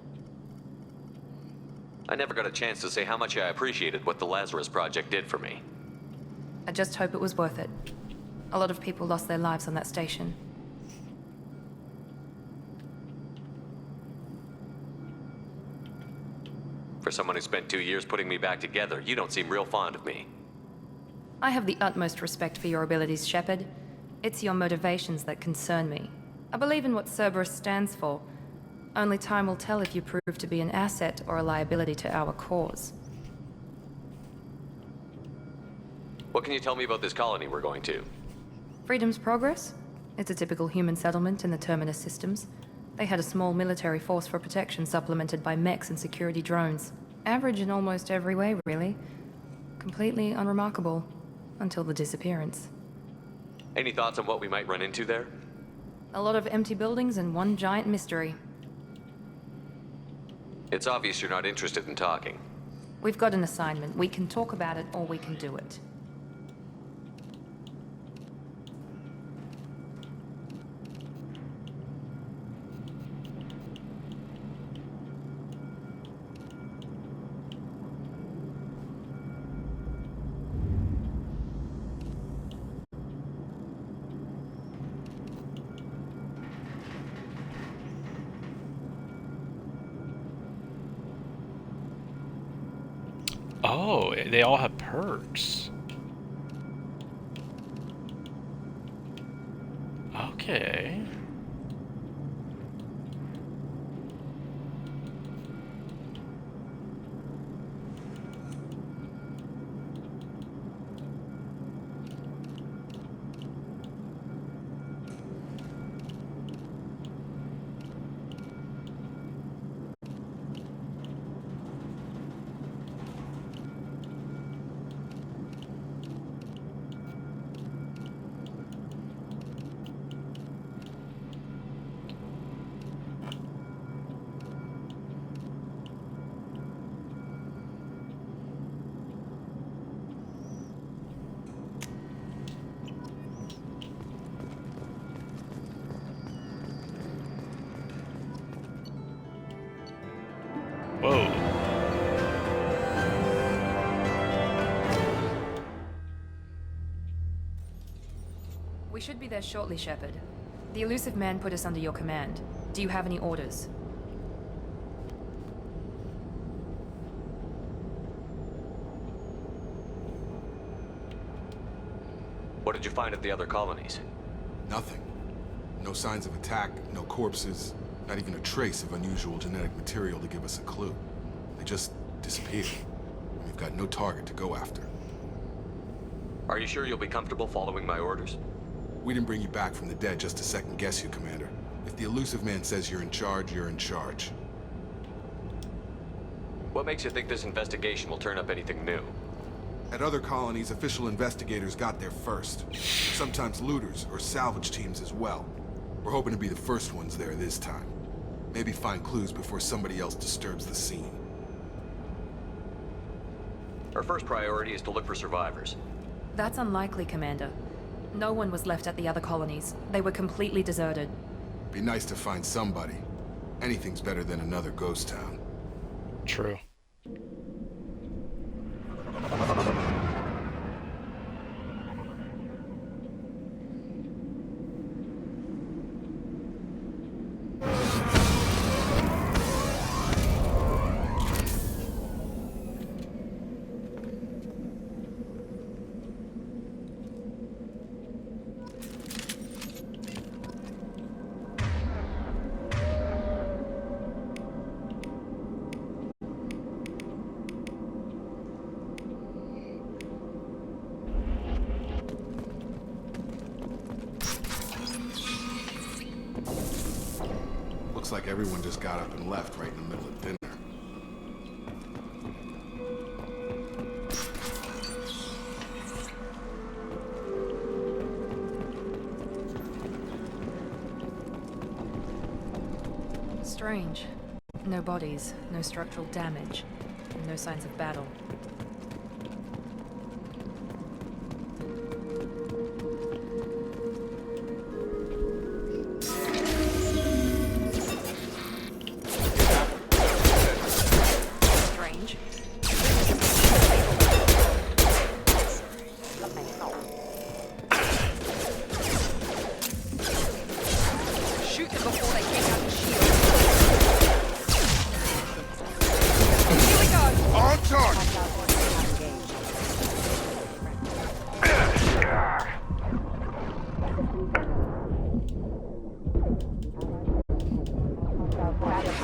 I never got a chance to say how much I appreciated what the Lazarus Project did for me. I just hope it was worth it. A lot of people lost their lives on that station. For someone who spent 2 years putting me back together, you don't seem real fond of me. I have the utmost respect for your abilities, Shepard. It's your motivations that concern me. I believe in what Cerberus stands for. Only time will tell if you prove to be an asset or a liability to our cause. What can you tell me about this colony we're going to? Freedom's Progress? It's a typical human settlement in the Terminus systems. They had a small military force for protection supplemented by mechs and security drones. Average in almost every way, really. Completely unremarkable. Until the disappearance. Any thoughts on what we might run into there? A lot of empty buildings and one giant mystery. It's obvious you're not interested in talking. We've got an assignment. We can talk about it or we can do it. Oh, they all have perks. Okay. Whoa. We should be there shortly, Shepard. The Illusive Man put us under your command. Do you have any orders? What did you find at the other colonies? Nothing. No signs of attack, no corpses, not even a trace of unusual genetic material to give us a clue. They just disappeared. We've got no target to go after. Are you sure you'll be comfortable following my orders? We didn't bring you back from the dead just to second guess you, Commander. If the Illusive Man says you're in charge, you're in charge. What makes you think this investigation will turn up anything new? At other colonies, official investigators got there first. Sometimes looters or salvage teams as well. We're hoping to be the first ones there this time. Maybe find clues before somebody else disturbs the scene. Our first priority is to look for survivors. That's unlikely, Commander. No one was left at the other colonies. They were completely deserted. Be nice to find somebody. Anything's better than another ghost town. True. Looks like everyone just got up and left right in the middle of dinner. Strange. No bodies, no structural damage, and no signs of battle.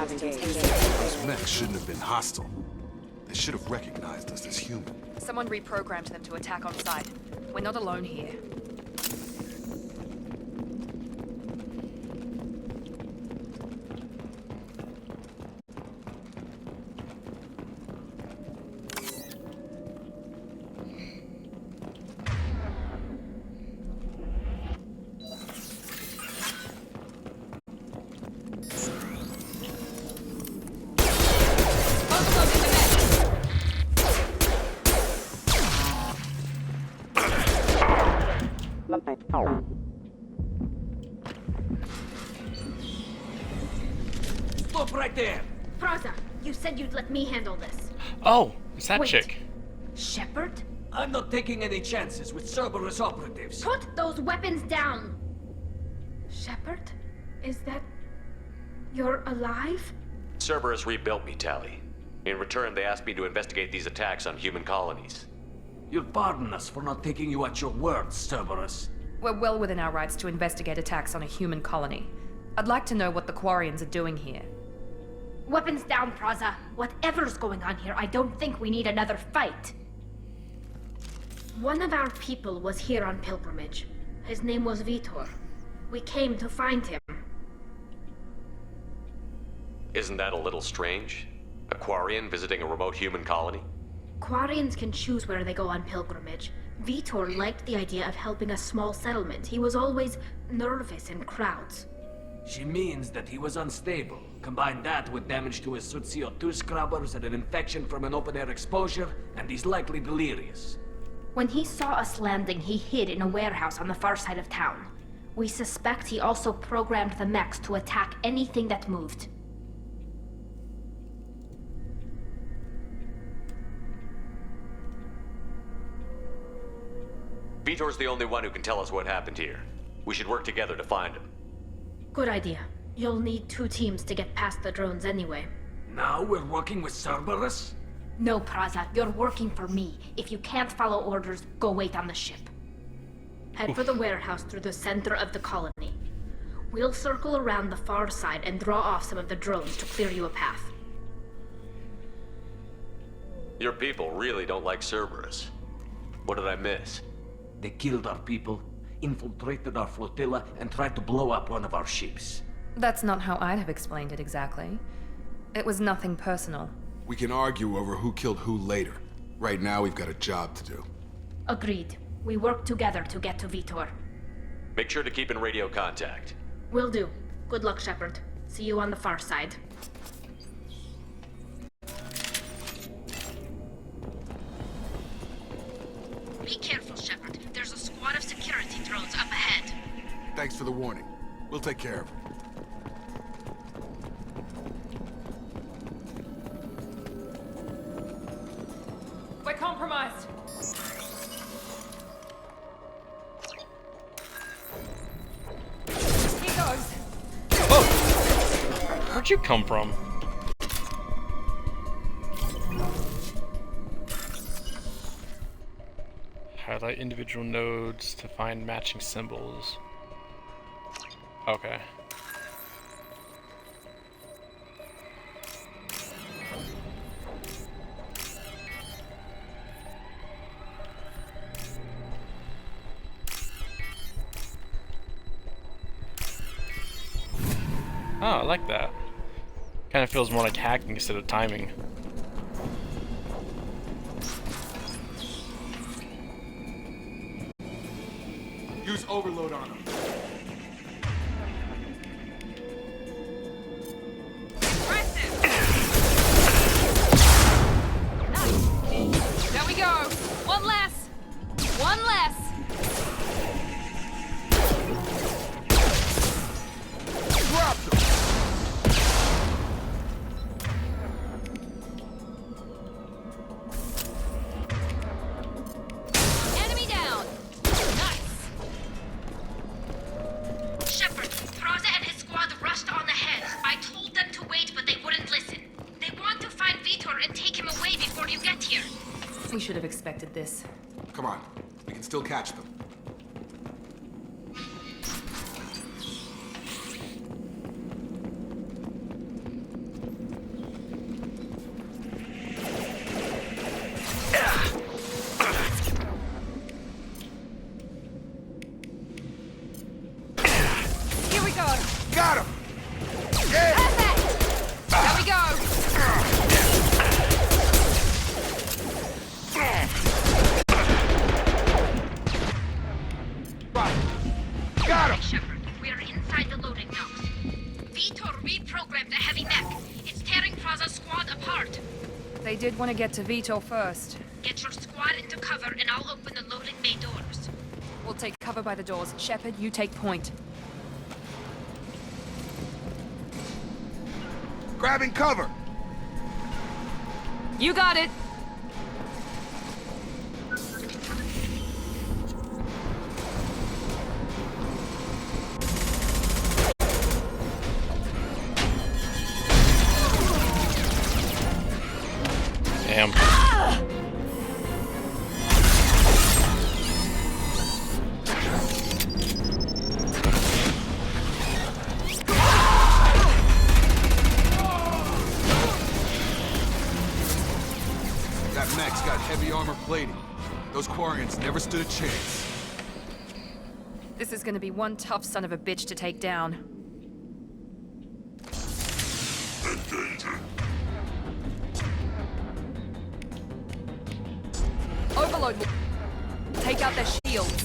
Those mechs shouldn't have been hostile. They should have recognized us as human. Someone reprogrammed them to attack on sight. We're not alone here. Stop right there! Praza, you said you'd let me handle this. Oh, it's that Wait. chick. Shepard? I'm not taking any chances with Cerberus operatives. Put those weapons down! Shepard? Is that... You're alive? Cerberus rebuilt me, Tali. In return, they asked me to investigate these attacks on human colonies. You'll pardon us for not taking you at your word, Cerberus. We're well within our rights to investigate attacks on a human colony. I'd like to know what the Quarians are doing here. Weapons down, Praza. Whatever's going on here, I don't think we need another fight. One of our people was here on pilgrimage. His name was Vitor. We came to find him. Isn't that a little strange? A Quarian visiting a remote human colony? Quarians can choose where they go on pilgrimage. Vitor liked the idea of helping a small settlement. He was always nervous in crowds. She means that he was unstable. Combine that with damage to his CO2 scrubbers and an infection from an open-air exposure, and he's likely delirious. When he saw us landing, he hid in a warehouse on the far side of town. We suspect he also programmed the mechs to attack anything that moved. Vitor's the only one who can tell us what happened here. We should work together to find him. Good idea. You'll need 2 teams to get past the drones anyway. Now we're working with Cerberus? No, Praza, you're working for me. If you can't follow orders, go wait on the ship. Head for the warehouse through the center of the colony. We'll circle around the far side and draw off some of the drones to clear you a path. Your people really don't like Cerberus. What did I miss? They killed our people, infiltrated our flotilla, and tried to blow up one of our ships. That's not how I'd have explained it exactly. It was nothing personal. We can argue over who killed who later. Right now, we've got a job to do. Agreed. We work together to get to Vitor. Make sure to keep in radio contact. Will do. Good luck, Shepard. See you on the far side. Be careful, Shepard. There's a squad of security drones up ahead. Thanks for the warning. We'll take care of it. We're compromised. Here goes. Where'd you come from? Highlight individual nodes to find matching symbols. Okay. Oh, I like that. Kind of feels more like hacking instead of timing. Use overload on them. Nice. There we go. One less. One less. Drop them. Enemy down. Nice. Shepard, Praza and his squad rushed on ahead. I told them to wait, but they wouldn't listen. They want to find Vitor and take him away before you get here. We should have expected this. Come on. We can still catch them. Here we go. Got him! Perfect. There we go. Got him! Shepard, we are inside the loading docks. Vitor reprogrammed the heavy mech. It's tearing Praza's squad apart. They did want to get to Vitor first. Get your squad into cover and I'll open the loading bay doors. We'll take cover by the doors. Shepard, you take point. Grabbing cover! You got it! Damn. That mech's got heavy armor plating. Those Quarians never stood a chance. This is gonna be one tough son of a bitch to take down. Overload. Take out their shields.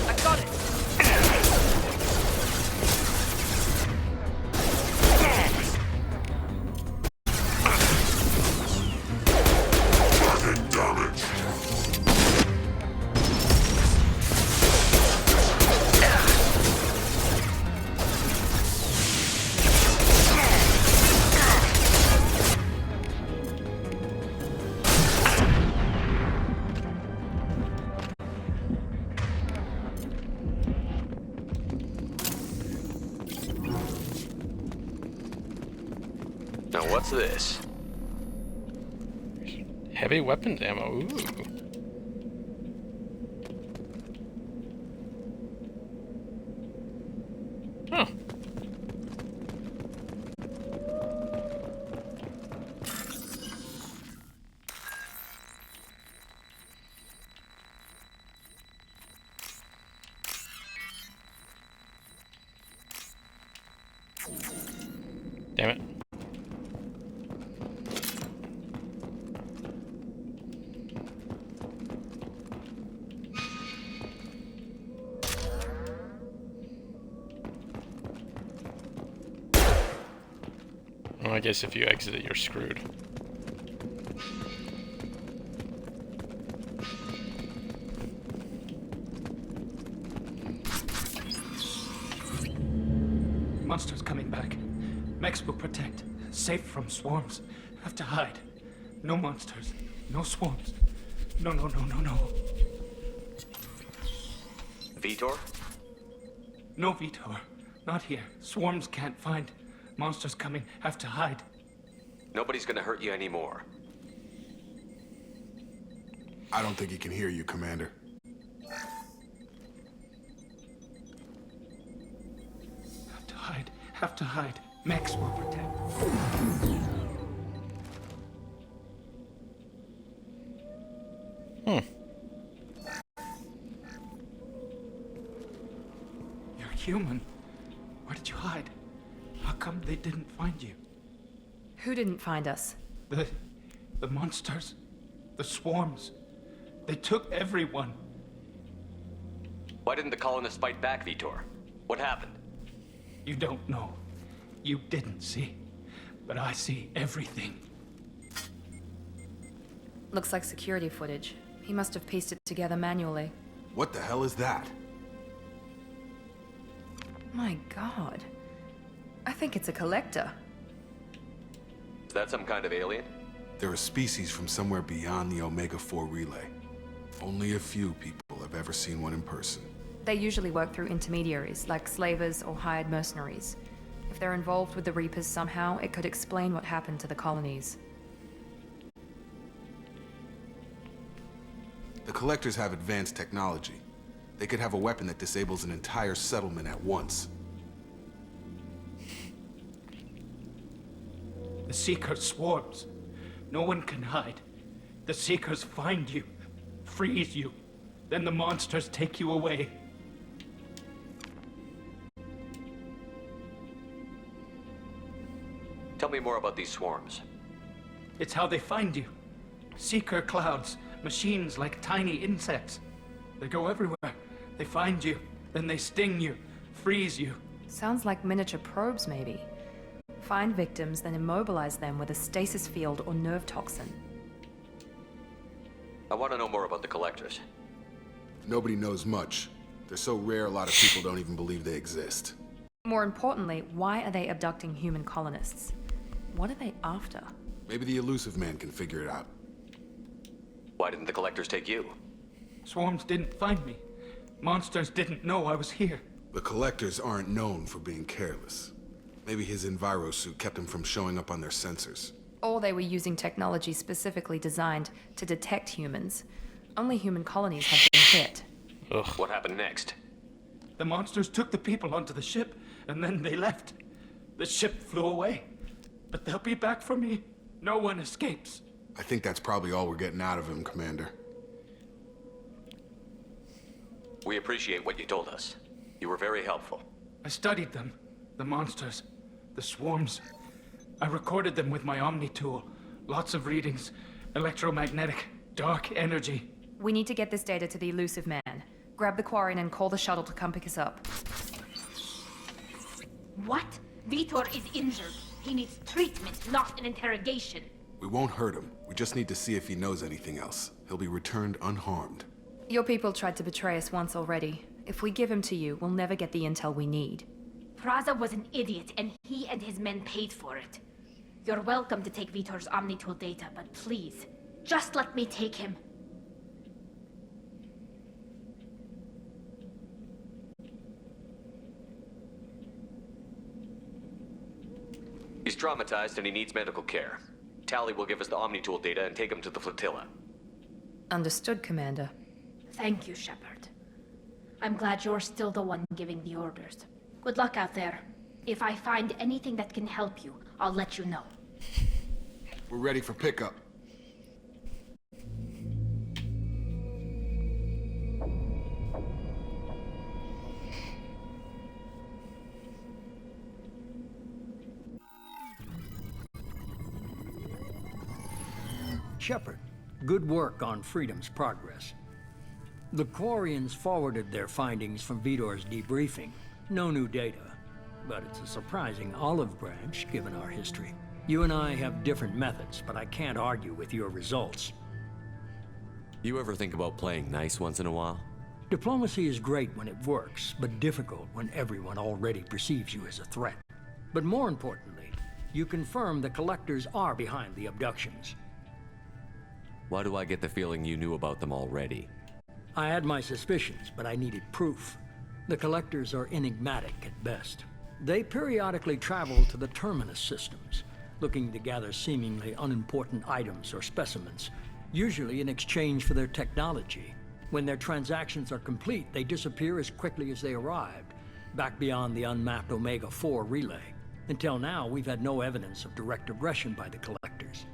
I got it. Now what's this? Heavy weapons ammo. Ooh. Huh. Damn it. Well, I guess if you exit it, you're screwed. Monsters coming back. Mechs will protect. Safe from swarms. Have to hide. No monsters. No swarms. No. Vitor? No Vitor. Not here. Swarms can't find. Monsters coming. Have to hide. Nobody's gonna hurt you anymore. I don't think he can hear you, Commander. Have to hide. Have to hide. Mechs will protect. You're human. Where did you hide? How come they didn't find you? Who didn't find us? The monsters. The swarms. They took everyone. Why didn't the colonists fight back, Vitor? What happened? You don't know. You didn't see. But I see everything. Looks like security footage. He must have pieced it together manually. What the hell is that? My god. I think it's a collector. Is that some kind of alien? They're a species from somewhere beyond the Omega-4 relay. Only a few people have ever seen one in person. They usually work through intermediaries, like slavers or hired mercenaries. If they're involved with the Reapers somehow, it could explain what happened to the colonies. The Collectors have advanced technology. They could have a weapon that disables an entire settlement at once. The Seekers swarms. No one can hide. The Seekers find you, freeze you, then the monsters take you away. Tell me more about these swarms. It's how they find you. Seeker clouds, machines like tiny insects. They go everywhere. They find you, then they sting you, freeze you. Sounds like miniature probes, maybe. Find victims, then immobilize them with a stasis field or nerve toxin. I want to know more about the Collectors. Nobody knows much. They're so rare, a lot of people don't even believe they exist. More importantly, why are they abducting human colonists? What are they after? Maybe the Elusive Man can figure it out. Why didn't the Collectors take you? Swarms didn't find me. Monsters didn't know I was here. The Collectors aren't known for being careless. Maybe his envirosuit kept him from showing up on their sensors. Or they were using technology specifically designed to detect humans. Only human colonies have been hit. Ugh. What happened next? The monsters took the people onto the ship, and then they left. The ship flew away. But they'll be back for me. No one escapes. I think that's probably all we're getting out of him, Commander. We appreciate what you told us. You were very helpful. I studied them. The monsters. The swarms. I recorded them with my Omni tool. Lots of readings. Electromagnetic. Dark energy. We need to get this data to the Elusive Man. Grab the Quarian and call the shuttle to come pick us up. What? Vitor is injured. He needs treatment, not an interrogation. We won't hurt him. We just need to see if he knows anything else. He'll be returned unharmed. Your people tried to betray us once already. If we give him to you, we'll never get the intel we need. Praza was an idiot, and he and his men paid for it. You're welcome to take Vitor's Omnitool data, but please, just let me take him. He's traumatized and he needs medical care. Tali will give us the Omnitool data and take him to the flotilla. Understood, Commander. Thank you, Shepard. I'm glad you're still the one giving the orders. Good luck out there. If I find anything that can help you, I'll let you know. We're ready for pickup. Shepard, good work on Freedom's progress. The Quarians forwarded their findings from Vitor's debriefing. No new data, but it's a surprising olive branch given our history. You and I have different methods, but I can't argue with your results. You ever think about playing nice once in a while? Diplomacy is great when it works, but difficult when everyone already perceives you as a threat. But more importantly, you confirm the Collectors are behind the abductions. Why do I get the feeling you knew about them already? I had my suspicions, but I needed proof. The Collectors are enigmatic at best. They periodically travel to the Terminus systems, looking to gather seemingly unimportant items or specimens, usually in exchange for their technology. When their transactions are complete, they disappear as quickly as they arrived, back beyond the unmapped Omega-4 relay. Until now, we've had no evidence of direct aggression by the Collectors.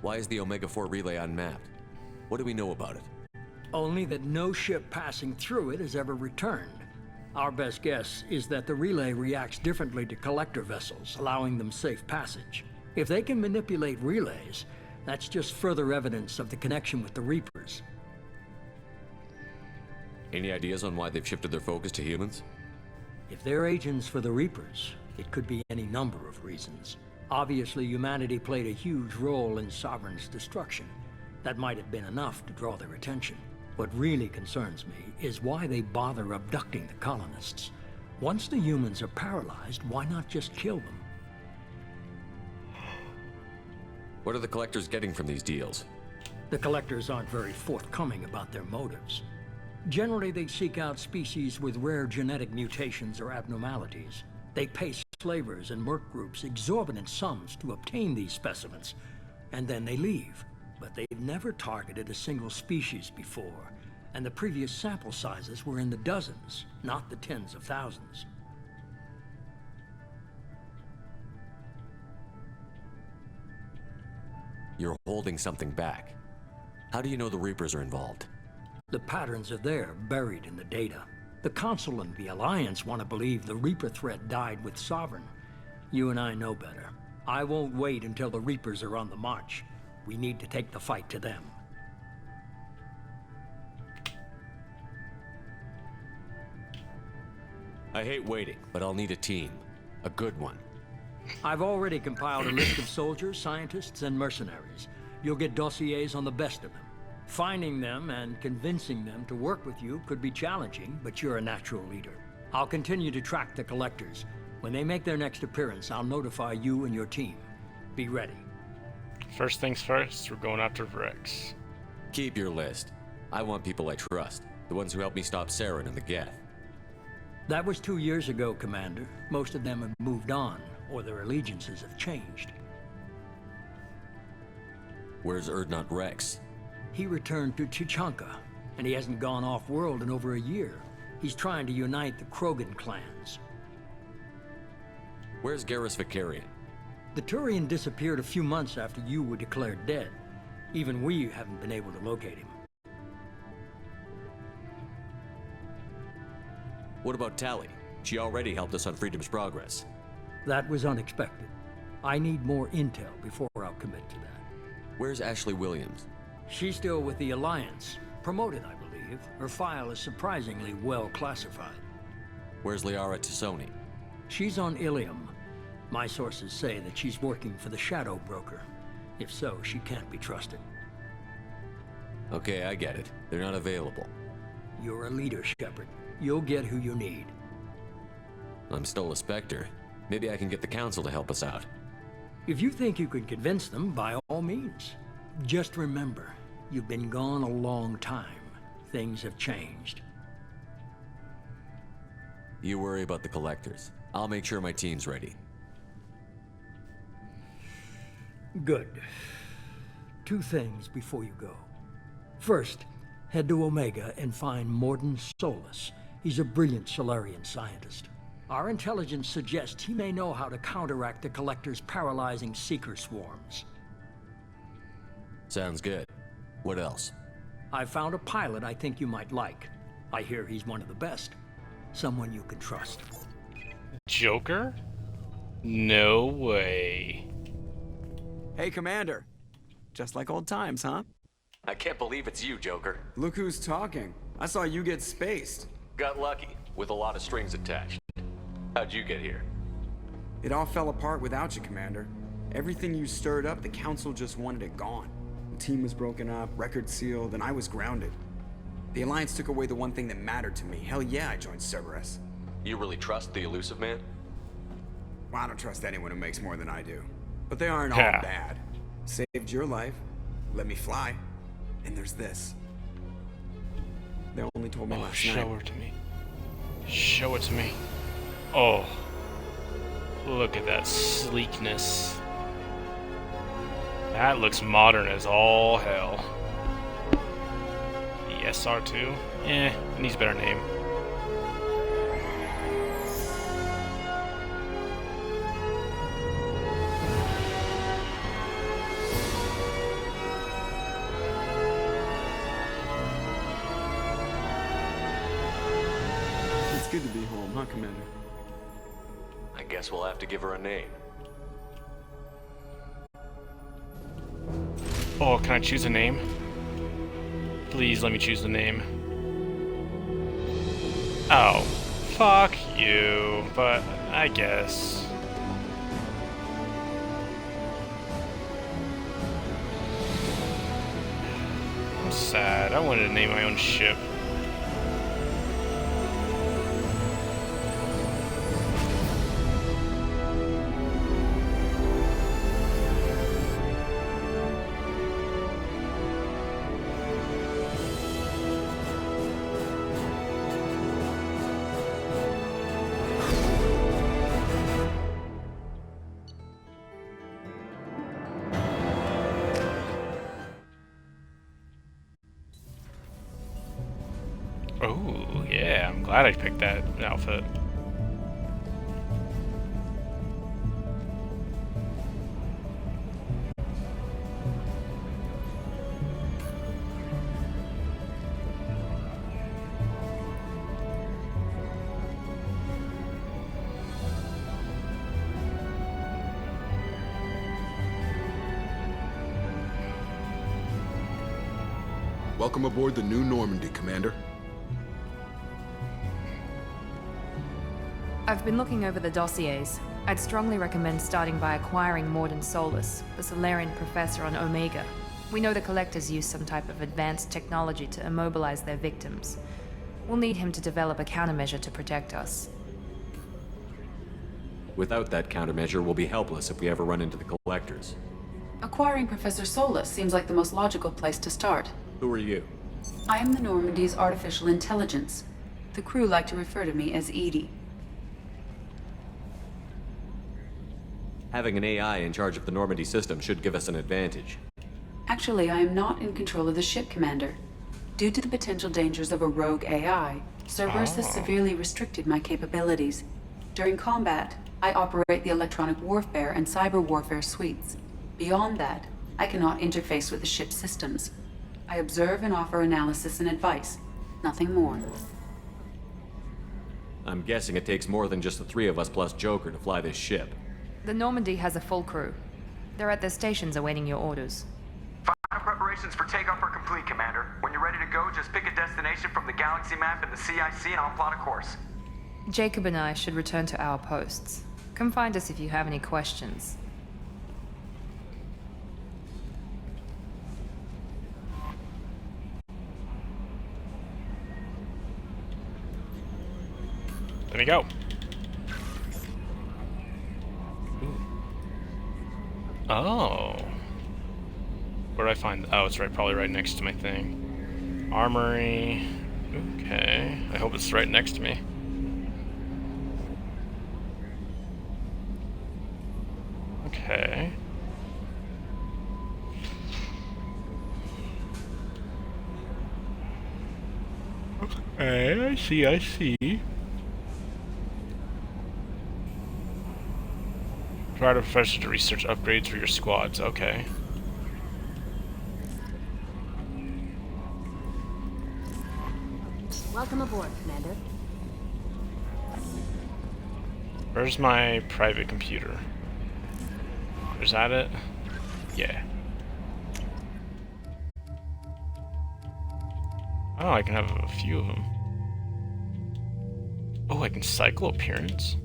Why is the Omega-4 relay unmapped? What do we know about it? Only that no ship passing through it has ever returned. Our best guess is that the relay reacts differently to Collector vessels, allowing them safe passage. If they can manipulate relays, that's just further evidence of the connection with the Reapers. Any ideas on why they've shifted their focus to humans? If they're agents for the Reapers, it could be any number of reasons. Obviously, humanity played a huge role in Sovereign's destruction. That might have been enough to draw their attention. What really concerns me is why they bother abducting the colonists. Once the humans are paralyzed, why not just kill them? What are the Collectors getting from these deals? The Collectors aren't very forthcoming about their motives. Generally, they seek out species with rare genetic mutations or abnormalities. They pay slavers and work groups exorbitant sums to obtain these specimens, and then they leave. But they've never targeted a single species before, and the previous sample sizes were in the dozens, not the tens of thousands. You're holding something back. How do you know the Reapers are involved? The patterns are there, buried in the data. The Council and the Alliance want to believe the Reaper threat died with Sovereign. You and I know better. I won't wait until the Reapers are on the march. We need to take the fight to them. I hate waiting, but I'll need a team. A good one. I've already compiled a list of soldiers, scientists, and mercenaries. You'll get dossiers on the best of them. Finding them and convincing them to work with you could be challenging, but you're a natural leader. I'll continue to track the collectors. When they make their next appearance, I'll notify you and your team. Be ready. First things first, we're going after Rex. Keep your list. I want people I trust. The ones who helped me stop Saren and the Geth. That was 2 years ago, Commander. Most of them have moved on, or their allegiances have changed. Where's Urdnot Rex? He returned to Chichanka, and he hasn't gone off-world in over a year. He's trying to unite the Krogan clans. Where's Garrus Vakarian? The Turian disappeared a few months after you were declared dead. Even we haven't been able to locate him. What about Tali? She already helped us on Freedom's Progress. That was unexpected. I need more intel before I'll commit to that. Where's Ashley Williams? She's still with the Alliance. Promoted, I believe. Her file is surprisingly well classified. Where's Liara Tassoni? She's on Ilium. My sources say that she's working for the Shadow Broker. If so, she can't be trusted. Okay, I get it. They're not available. You're a leader, Shepard. You'll get who you need. I'm still a Spectre. Maybe I can get the Council to help us out. If you think you can convince them, by all means. Just remember, you've been gone a long time. Things have changed. You worry about the Collectors. I'll make sure my team's ready. Good. 2 things before you go. First, head to Omega and find Mordin Solus. He's a brilliant Solarian scientist. Our intelligence suggests he may know how to counteract the Collector's paralyzing Seeker swarms. Sounds good. What else? I found a pilot I think you might like. I hear he's one of the best. Someone you can trust. Joker? No way. Hey, Commander. Just like old times, huh? I can't believe it's you, Joker. Look who's talking. I saw you get spaced. Got lucky, with a lot of strings attached. How'd you get here? It all fell apart without you, Commander. Everything you stirred up, the Council just wanted it gone. The team was broken up, record sealed, and I was grounded. The Alliance took away the one thing that mattered to me. Hell yeah, I joined Cerberus. You really trust the Illusive Man? Well, I don't trust anyone who makes more than I do. But they aren't all Yeah. bad. Saved your life, let me fly, and there's this. They only told me Oh, last show night. her to me. Show it to me. Oh. Look at that sleekness. That looks modern as all hell. The SR2? Eh, it needs a better name. It's good to be home, huh, Commander? I guess we'll have to give her a name. Oh, can I choose a name? Please let me choose the name. Oh, fuck you, but I guess. I'm sad. I wanted to name my own ship. Oh, yeah, I'm glad I picked that outfit. Welcome aboard the New Normandy, Commander. I've been looking over the dossiers. I'd strongly recommend starting by acquiring Mordin Solus, the Solarian professor on Omega. We know the Collectors use some type of advanced technology to immobilize their victims. We'll need him to develop a countermeasure to protect us. Without that countermeasure, we'll be helpless if we ever run into the Collectors. Acquiring Professor Solus seems like the most logical place to start. Who are you? I am the Normandy's artificial intelligence. The crew like to refer to me as Edie. Having an AI in charge of the Normandy system should give us an advantage. Actually, I am not in control of the ship, Commander. Due to the potential dangers of a rogue AI, Cerberus has severely restricted my capabilities. During combat, I operate the electronic warfare and cyber warfare suites. Beyond that, I cannot interface with the ship's systems. I observe and offer analysis and advice. Nothing more. I'm guessing it takes more than just the three of us plus Joker to fly this ship. The Normandy has a full crew. They're at their stations awaiting your orders. Final preparations for takeoff are complete, Commander. When you're ready to go, just pick a destination from the galaxy map in the CIC and I'll plot a course. Jacob and I should return to our posts. Come find us if you have any questions. There we go. Oh. Where do I find... Oh, it's probably right next to my thing. Armory. Okay. I hope it's right next to me. Okay. Okay, I see. Try to professor to research upgrades for your squads. Okay. Welcome aboard, Commander. Where's my private computer? Is that it? Yeah. Oh, I can have a few of them. Oh, I can cycle appearance?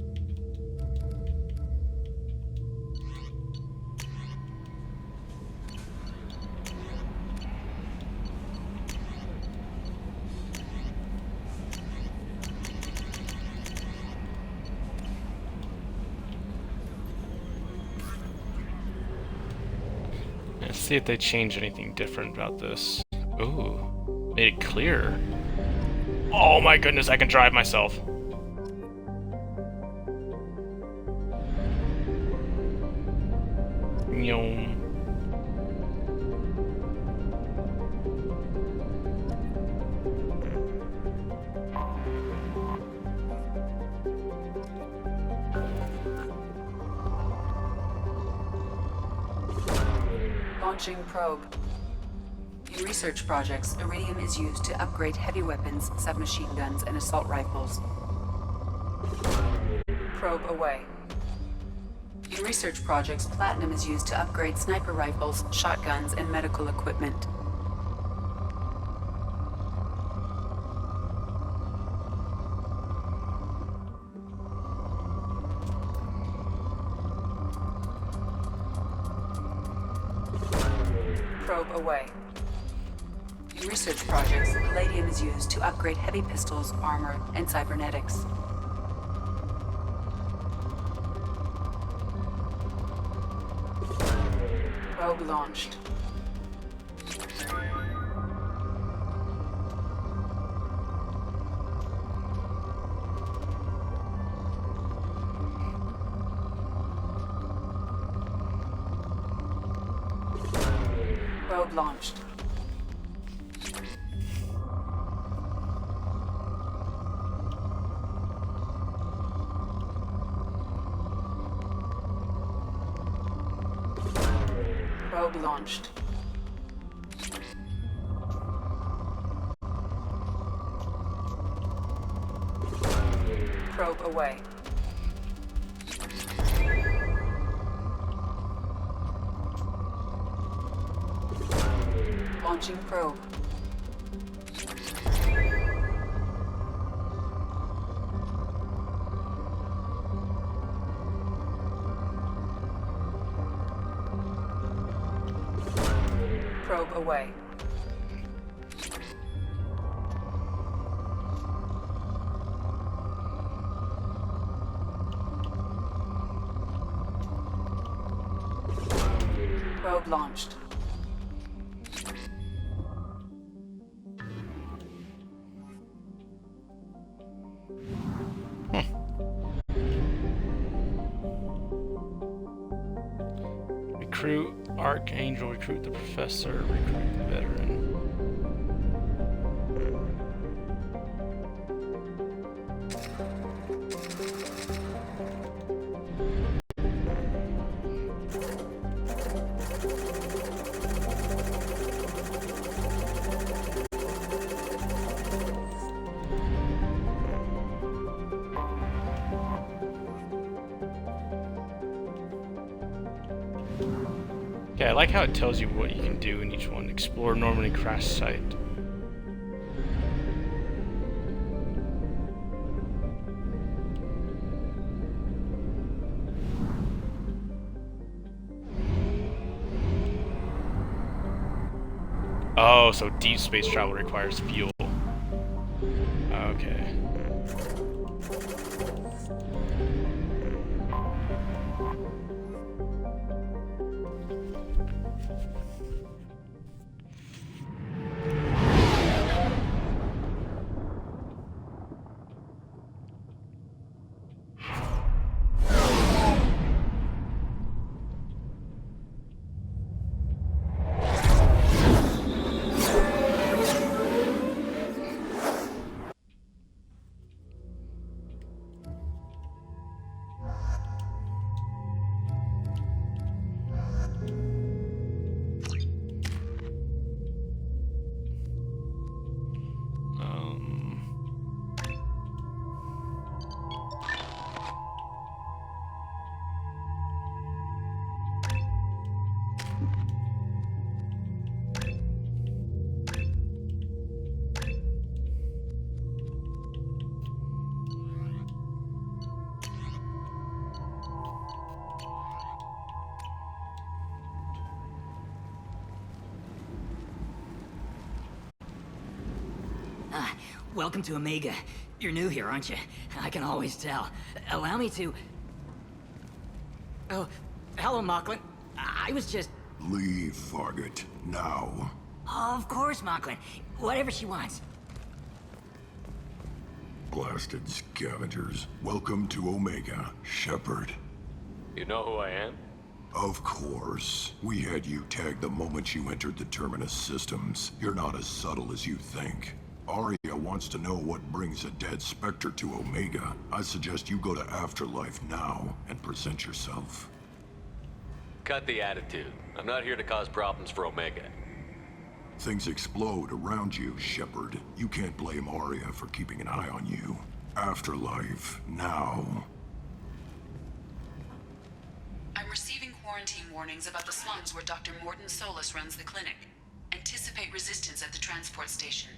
Let's see if they change anything different about this. Ooh, made it clearer. Oh my goodness, I can drive myself. Yum. Launching probe. In research projects, iridium is used to upgrade heavy weapons, submachine guns, and assault rifles. Probe away. In research projects, platinum is used to upgrade sniper rifles, shotguns, and medical equipment. Probe away. In research projects, palladium is used to upgrade heavy pistols, armor, and cybernetics. Probe launched. Probe launched. Probe launched. Probe away. Launching probe. probe away. Probe launched. Recruit Archangel, recruit the Professor, recruit the Veteran. Yeah, I like how it tells you what you can do in each one. Explore Normandy crash site. Oh, so deep space travel requires fuel. Okay. Welcome to Omega. You're new here, aren't you? I can always tell. Allow me to... Oh, hello, Mocklin. I was just... Leave, Fargate. Now. Of course, Mocklin. Whatever she wants. Blasted scavengers. Welcome to Omega, Shepard. You know who I am? Of course. We had you tagged the moment you entered the Terminus systems. You're not as subtle as you think. Aria wants to know what brings a dead Spectre to Omega. I suggest you go to Afterlife now and present yourself. Cut the attitude. I'm not here to cause problems for Omega. Things explode around you, Shepard. You can't blame Aria for keeping an eye on you. Afterlife, now. I'm receiving quarantine warnings about the slums where Dr. Morton Solus runs the clinic. Anticipate resistance at the transport station.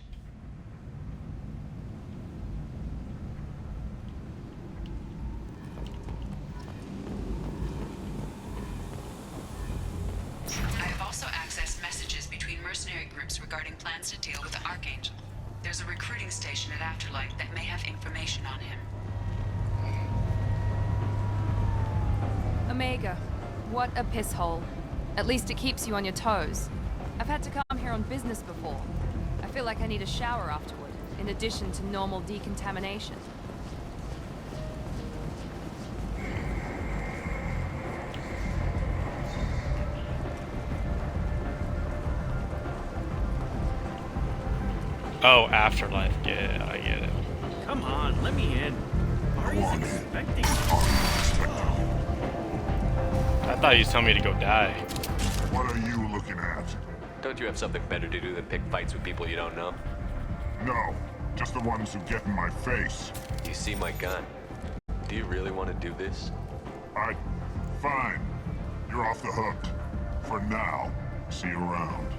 I have also accessed messages between mercenary groups regarding plans to deal with the Archangel. There's a recruiting station at Afterlife that may have information on him. Omega, what a piss hole. At least it keeps you on your toes. I've had to come here on business before. I feel like I need a shower afterward, in addition to normal decontamination. Oh, Afterlife. Yeah, I get it. Come on, let me in. Aria's expecting. I thought you told me to go die. What are you looking at? Don't you have something better to do than pick fights with people you don't know? No, just the ones who get in my face. You see my gun. Do you really want to do this? Fine. You're off the hook. For now. See you around.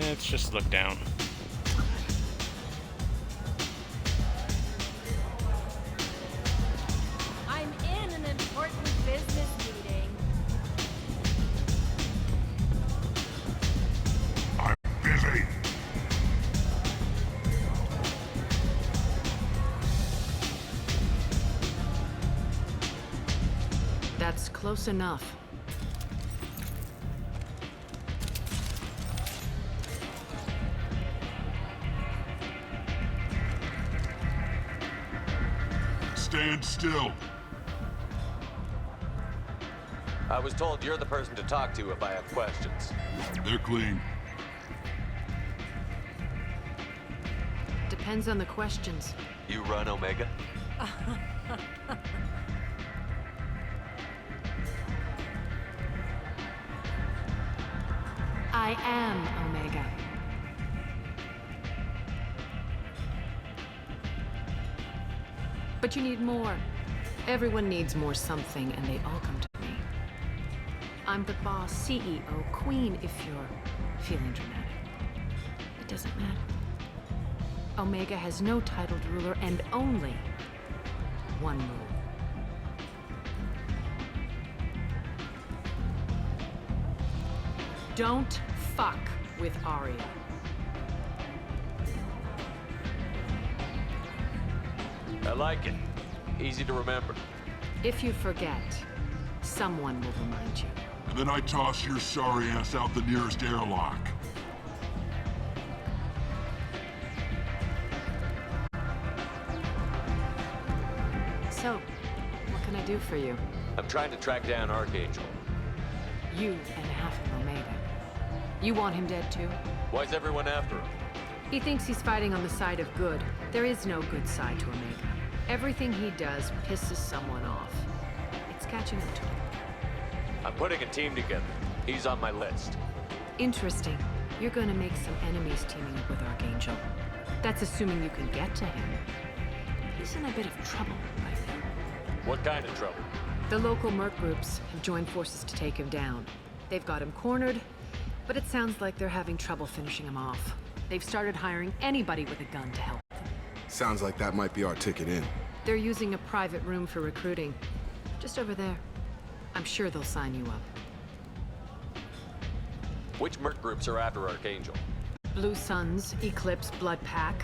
Let's just look down. I'm in an important business meeting. I'm busy. That's close enough. Stand still. I was told you're the person to talk to if I have questions. They're clean. Depends on the questions. You run Omega? I am Omega. But you need more. Everyone needs more something, and they all come to me. I'm the boss, CEO, queen, if you're feeling dramatic. It doesn't matter. Omega has no titled ruler and only one rule. Don't fuck with Aria. I like it. Easy to remember. If you forget, someone will remind you. And then I toss your sorry ass out the nearest airlock. So, what can I do for you? I'm trying to track down Archangel. You and half of Omega. You want him dead too? Why's everyone after him? He thinks he's fighting on the side of good. There is no good side to Omega. Everything he does pisses someone off. It's catching up to him. I'm putting a team together. He's on my list. Interesting. You're going to make some enemies teaming up with Archangel. That's assuming you can get to him. He's in a bit of trouble right now. What kind of trouble? The local merc groups have joined forces to take him down. They've got him cornered, but it sounds like they're having trouble finishing him off. They've started hiring anybody with a gun to help them. Sounds like that might be our ticket in. They're using a private room for recruiting. Just over there. I'm sure they'll sign you up. Which merc groups are after Archangel? Blue Suns, Eclipse, Blood Pack.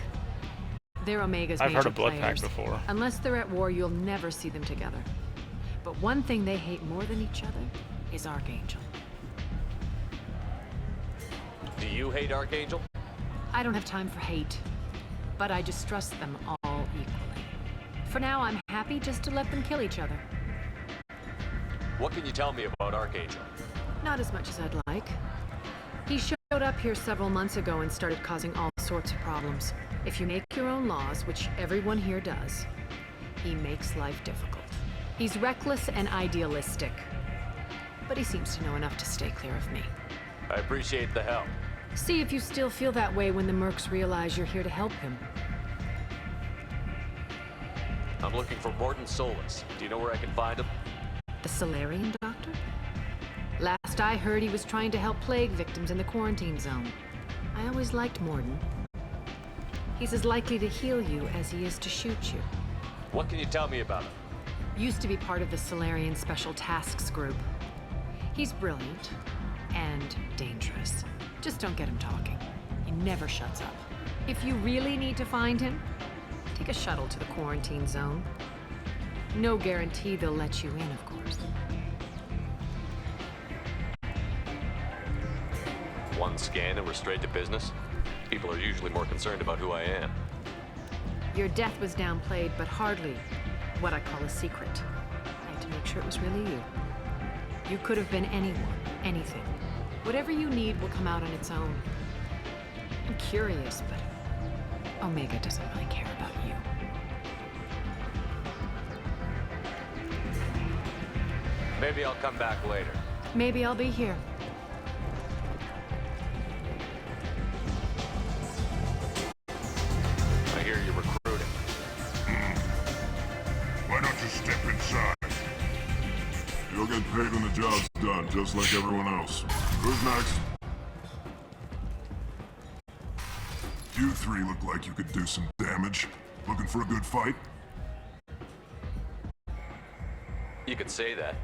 They're Omega's I've major heard of Blood players. Pack before. Unless they're at war, you'll never see them together. But one thing they hate more than each other is Archangel. Do you hate Archangel? I don't have time for hate, but I distrust them all equally. For now, I'm happy just to let them kill each other. What can you tell me about Archangel? Not as much as I'd like. He showed up here several months ago and started causing all sorts of problems. If you make your own laws, which everyone here does, he makes life difficult. He's reckless and idealistic, but he seems to know enough to stay clear of me. I appreciate the help. See if you still feel that way when the mercs realize you're here to help him. I'm looking for Morton Solus. Do you know where I can find him? The Solarian doctor? Last I heard, he was trying to help plague victims in the quarantine zone. I always liked Morden. He's as likely to heal you as he is to shoot you. What can you tell me about him? Used to be part of the Solarian Special Tasks Group. He's brilliant and dangerous. Just don't get him talking. He never shuts up. If you really need to find him, take a shuttle to the quarantine zone. No guarantee they'll let you in, of course. One scan and we're straight to business? People are usually more concerned about who I am. Your death was downplayed, but hardly what I call a secret. I had to make sure it was really you. You could have been anyone, anything. Whatever you need will come out on its own. I'm curious, but Omega doesn't really care about you. Maybe I'll come back later. Maybe I'll be here. I hear you're recruiting. Why don't you step inside? You'll get paid when the job's done, just like everyone else. Who's next? You three look like you could do some damage. Looking for a good fight? You could say that.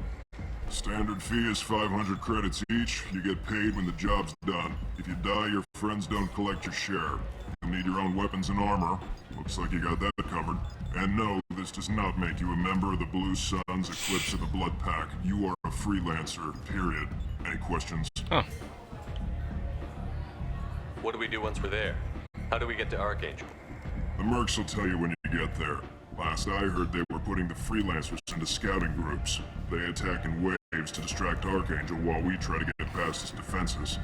Standard fee is 500 credits each. You get paid when the job's done. If you die, your friends don't collect your share. You'll need your own weapons and armor. Looks like you got that covered. And no, this does not make you a member of the Blue Suns, Eclipse, or the Blood Pack. You are a freelancer, period. Any questions? Huh. What do we do once we're there? How do we get to Archangel? The mercs will tell you when you get there. Last I heard, they were putting the freelancers into scouting groups. They attack in waves to distract Archangel while we try to get past his defenses.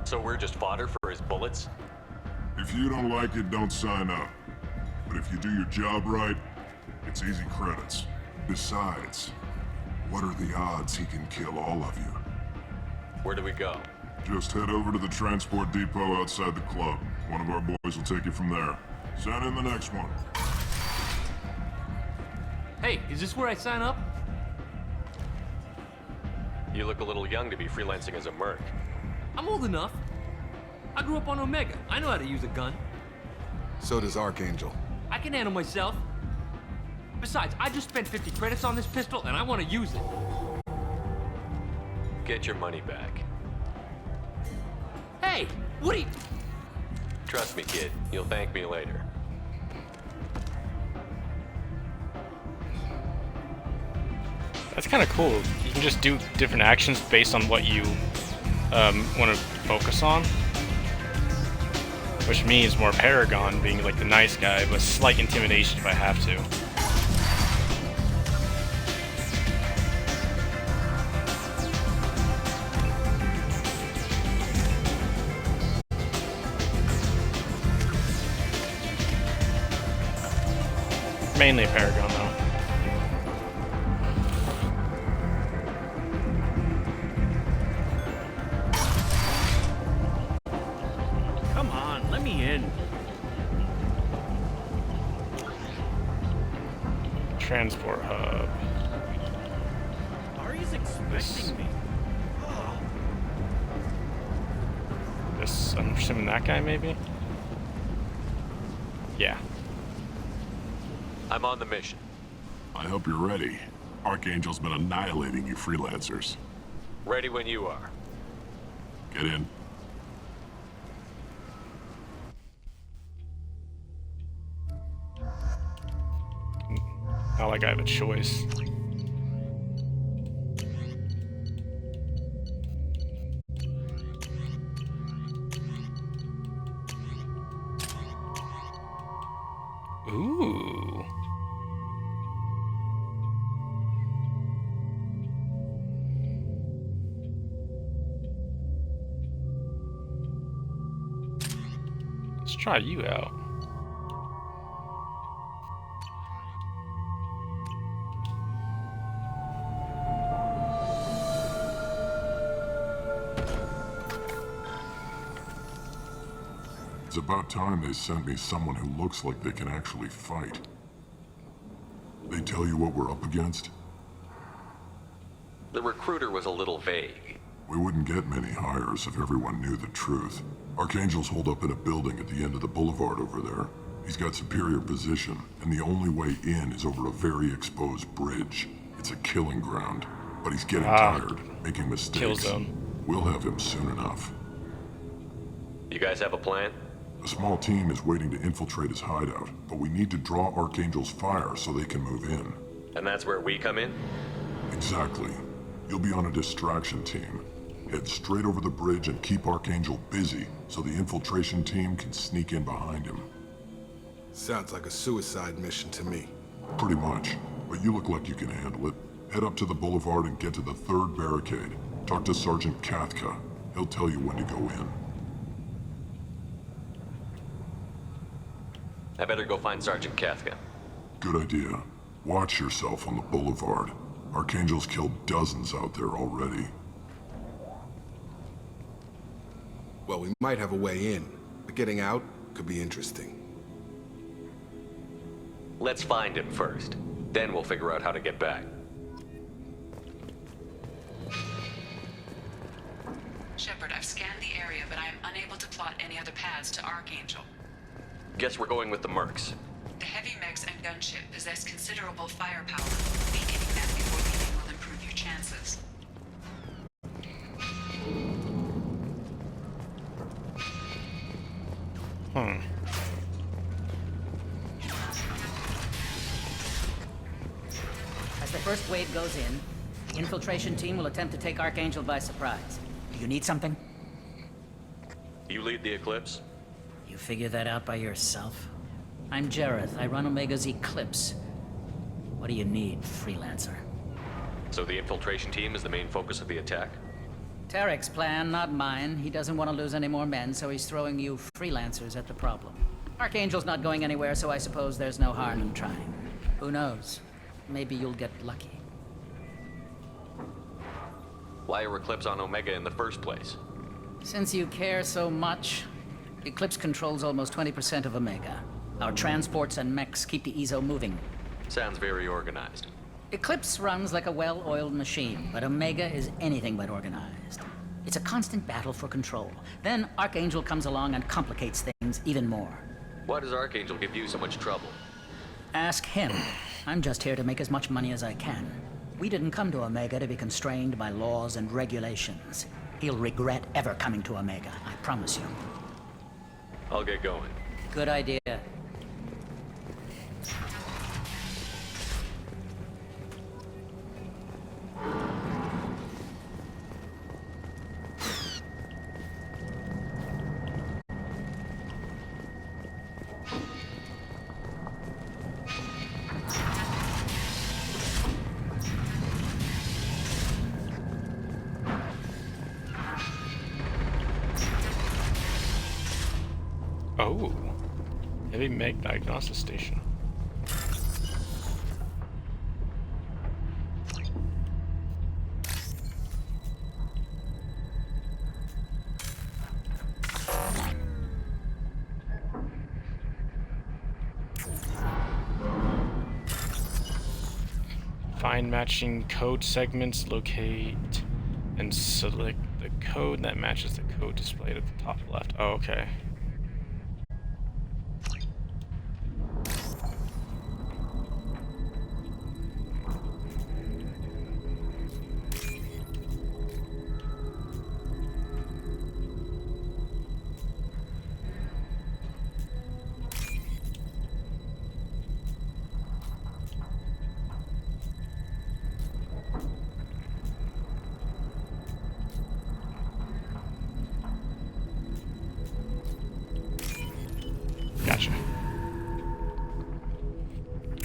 So we're just fodder for his bullets? If you don't like it, don't sign up. But if you do your job right, it's easy credits. Besides, what are the odds he can kill all of you? Where do we go? Just head over to the transport depot outside the club. One of our boys will take you from there. Send in the next one. Hey, is this where I sign up? You look a little young to be freelancing as a merc. I'm old enough. I grew up on Omega. I know how to use a gun. So does Archangel. I can handle myself. Besides, I just spent 50 credits on this pistol, and I want to use it. Get your money back. Hey, what are you... Trust me, kid. You'll thank me later. That's kind of cool. You can just do different actions based on what you want to focus on. Which means more Paragon being like the nice guy, but slight intimidation if I have to. Mainly Paragon, though. Come on, let me in. Transport hub. Ari's expecting me. This, I'm assuming that guy, maybe? Yeah. I'm on the mission. I hope you're ready. Archangel's been annihilating you freelancers. Ready when you are. Get in. Not like I have a choice. Ooh. Let's try you out. It's about time they sent me someone who looks like they can actually fight. They tell you what we're up against? The recruiter was a little vague. We wouldn't get many hires if everyone knew the truth. Archangel's holed up in a building at the end of the boulevard over there. He's got superior position, and the only way in is over a very exposed bridge. It's a killing ground, but he's getting tired, making mistakes. Kill zone. We'll have him soon enough. You guys have a plan? A small team is waiting to infiltrate his hideout, but we need to draw Archangel's fire so they can move in. And that's where we come in? Exactly. You'll be on a distraction team. Head straight over the bridge and keep Archangel busy so the infiltration team can sneak in behind him. Sounds like a suicide mission to me. Pretty much, but you look like you can handle it. Head up to the boulevard and get to the third barricade. Talk to Sergeant Kathka. He'll tell you when to go in. I better go find Sergeant Kathka. Good idea. Watch yourself on the boulevard. Archangel's killed dozens out there already. Well, we might have a way in, but getting out could be interesting. Let's find him first. Then we'll figure out how to get back. Shepard, I've scanned the area, but I am unable to plot any other paths to Archangel. Guess we're going with the Mercs. The heavy mechs and gunship possess considerable firepower. Weakening them before leaving will improve your chances. As the first wave goes in, the infiltration team will attempt to take Archangel by surprise. Do you need something? You lead the Eclipse? You figure that out by yourself? I'm Jareth. I run Omega's Eclipse. What do you need, freelancer? So the infiltration team is the main focus of the attack? Tarek's plan, not mine. He doesn't want to lose any more men, so he's throwing you freelancers at the problem. Archangel's not going anywhere, so I suppose there's no harm in trying. Who knows? Maybe you'll get lucky. Why are Eclipse on Omega in the first place? Since you care so much, Eclipse controls almost 20% of Omega. Our transports and mechs keep the EZO moving. Sounds very organized. Eclipse runs like a well-oiled machine, but Omega is anything but organized. It's a constant battle for control. Then Archangel comes along and complicates things even more. Why does Archangel give you so much trouble? Ask him. I'm just here to make as much money as I can. We didn't come to Omega to be constrained by laws and regulations. He'll regret ever coming to Omega, I promise you. I'll get going. Good idea. Oh, heavy mech diagnosis station. Find matching code segments, locate and select the code that matches the code displayed at the top left. Oh, okay. Gotcha.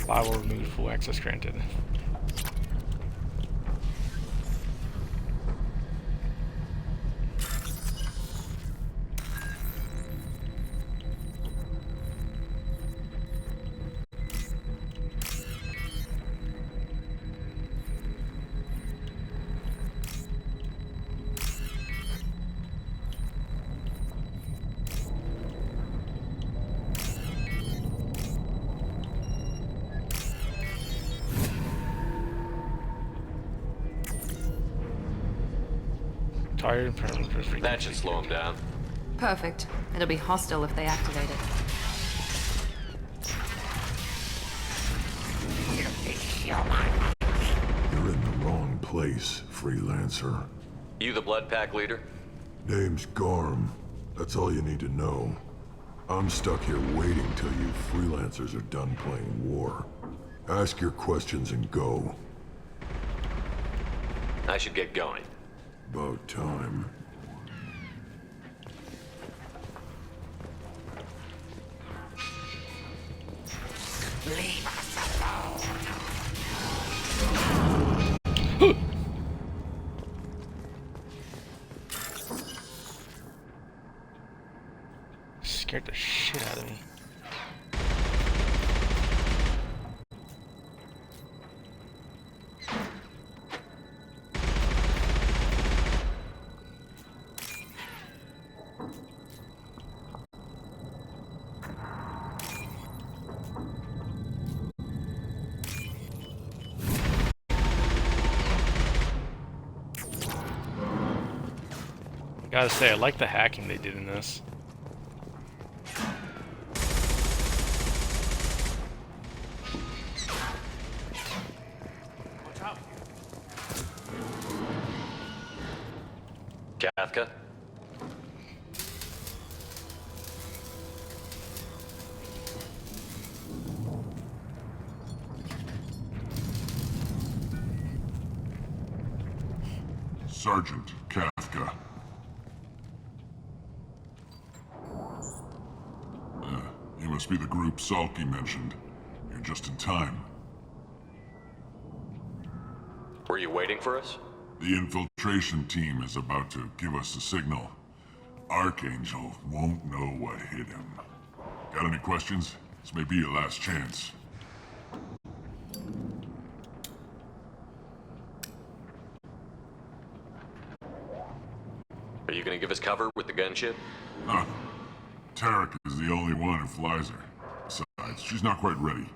Firewall removed, full access granted. Tired parameters. That should slow them down. Perfect. It'll be hostile if they activate it. You're in the wrong place, freelancer. You the Blood Pack leader? Name's Garm. That's all you need to know. I'm stuck here waiting till you freelancers are done playing war. Ask your questions and go. I should get going. About time. Leave us alone. Scared the shit out of me. Gotta say, I like the hacking they did in this. Kafka? Sergeant Kafka. You must be the group Salky mentioned. You're just in time. Were you waiting for us? The infiltration team is about to give us a signal. Archangel won't know what hit him. Got any questions? This may be your last chance. Are you gonna give us cover with the gunship? Huh. Tarek is the only one who flies her. Besides, she's not quite ready.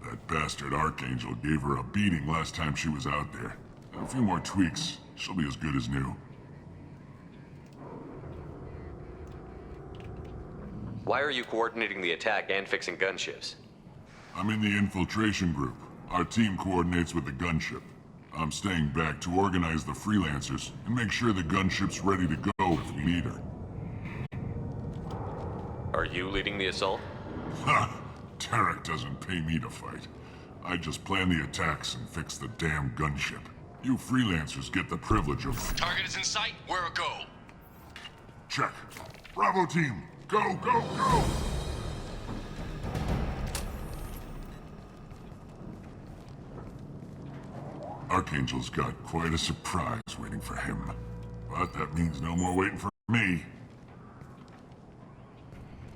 That bastard Archangel gave her a beating last time she was out there. A few more tweaks, she'll be as good as new. Why are you coordinating the attack and fixing gunships? I'm in the infiltration group. Our team coordinates with the gunship. I'm staying back to organize the freelancers and make sure the gunship's ready to go if we need her. Are you leading the assault? Ha! Tarek doesn't pay me to fight. I just plan the attacks and fix the damn gunship. You freelancers get the privilege of... Target is in sight. Where go? Check. Bravo team, go, go, go! Archangel's got quite a surprise waiting for him. But that means no more waiting for me.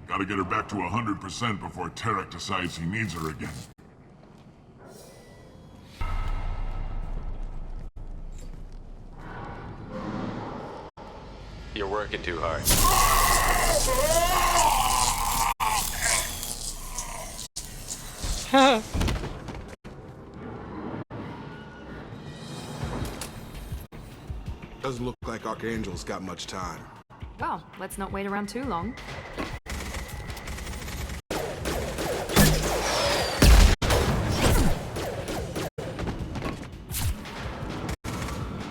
Gotta get her back to 100% before Tarek decides he needs her again. You're working too hard. Doesn't look like Archangel's got much time. Well, let's not wait around too long.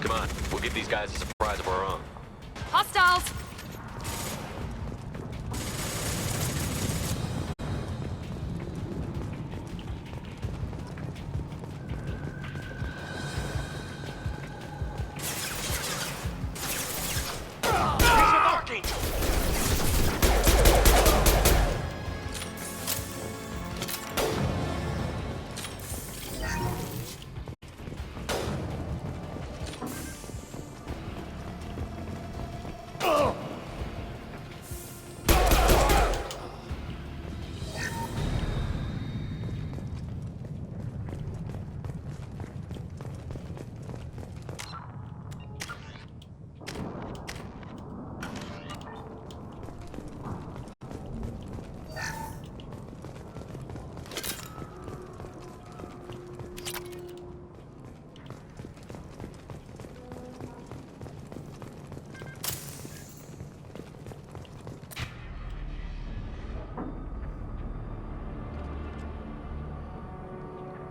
Come on, we'll give these guys a surprise of our own. Hostiles!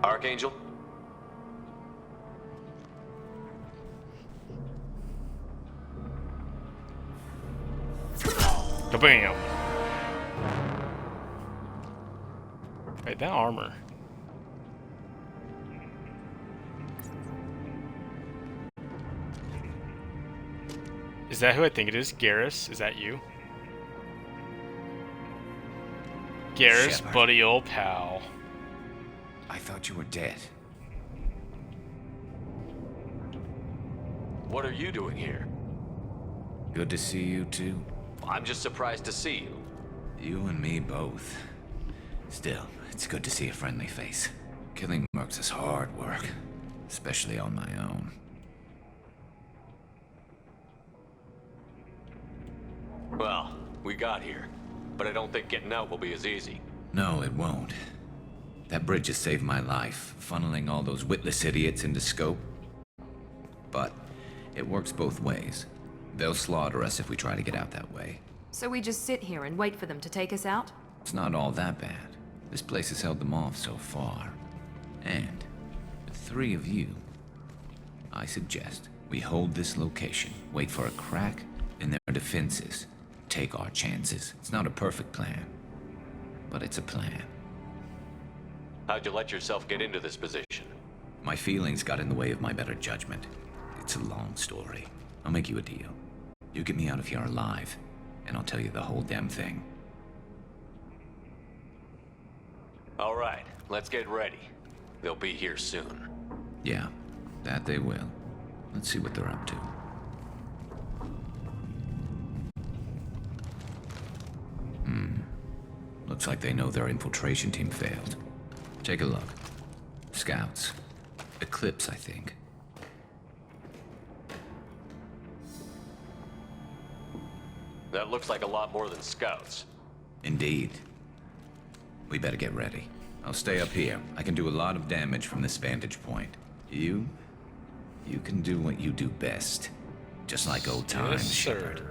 Archangel? Kabam! Wait, that armor. Is that who I think it is? Garrus? Is that you? Garrus, Shepard. buddy, old pal. I thought you were dead. What are you doing here? Good to see you too. I'm just surprised to see you. You and me both. Still, it's good to see a friendly face. Killing mercs is hard work, especially on my own. Well, we got here, but I don't think getting out will be as easy. No, it won't. That bridge has saved my life, funneling all those witless idiots into scope. But it works both ways. They'll slaughter us if we try to get out that way. So we just sit here and wait for them to take us out? It's not all that bad. This place has held them off so far. And, with 3 of you, I suggest We hold this location, wait for a crack in their defenses, take our chances. It's not a perfect plan, but it's a plan. How'd you let yourself get into this position? My feelings got in the way of my better judgment. It's a long story. I'll make you a deal. You get me out of here alive, and I'll tell you the whole damn thing. All right, let's get ready. They'll be here soon. Yeah, that they will. Let's see what they're up to. Looks like they know their infiltration team failed. Take a look. Scouts. Eclipse, I think. That looks like a lot more than scouts. Indeed. We better get ready. I'll stay up here. I can do a lot of damage from this vantage point. You can do what you do best. Just like old times, Yes, Shepard. sir.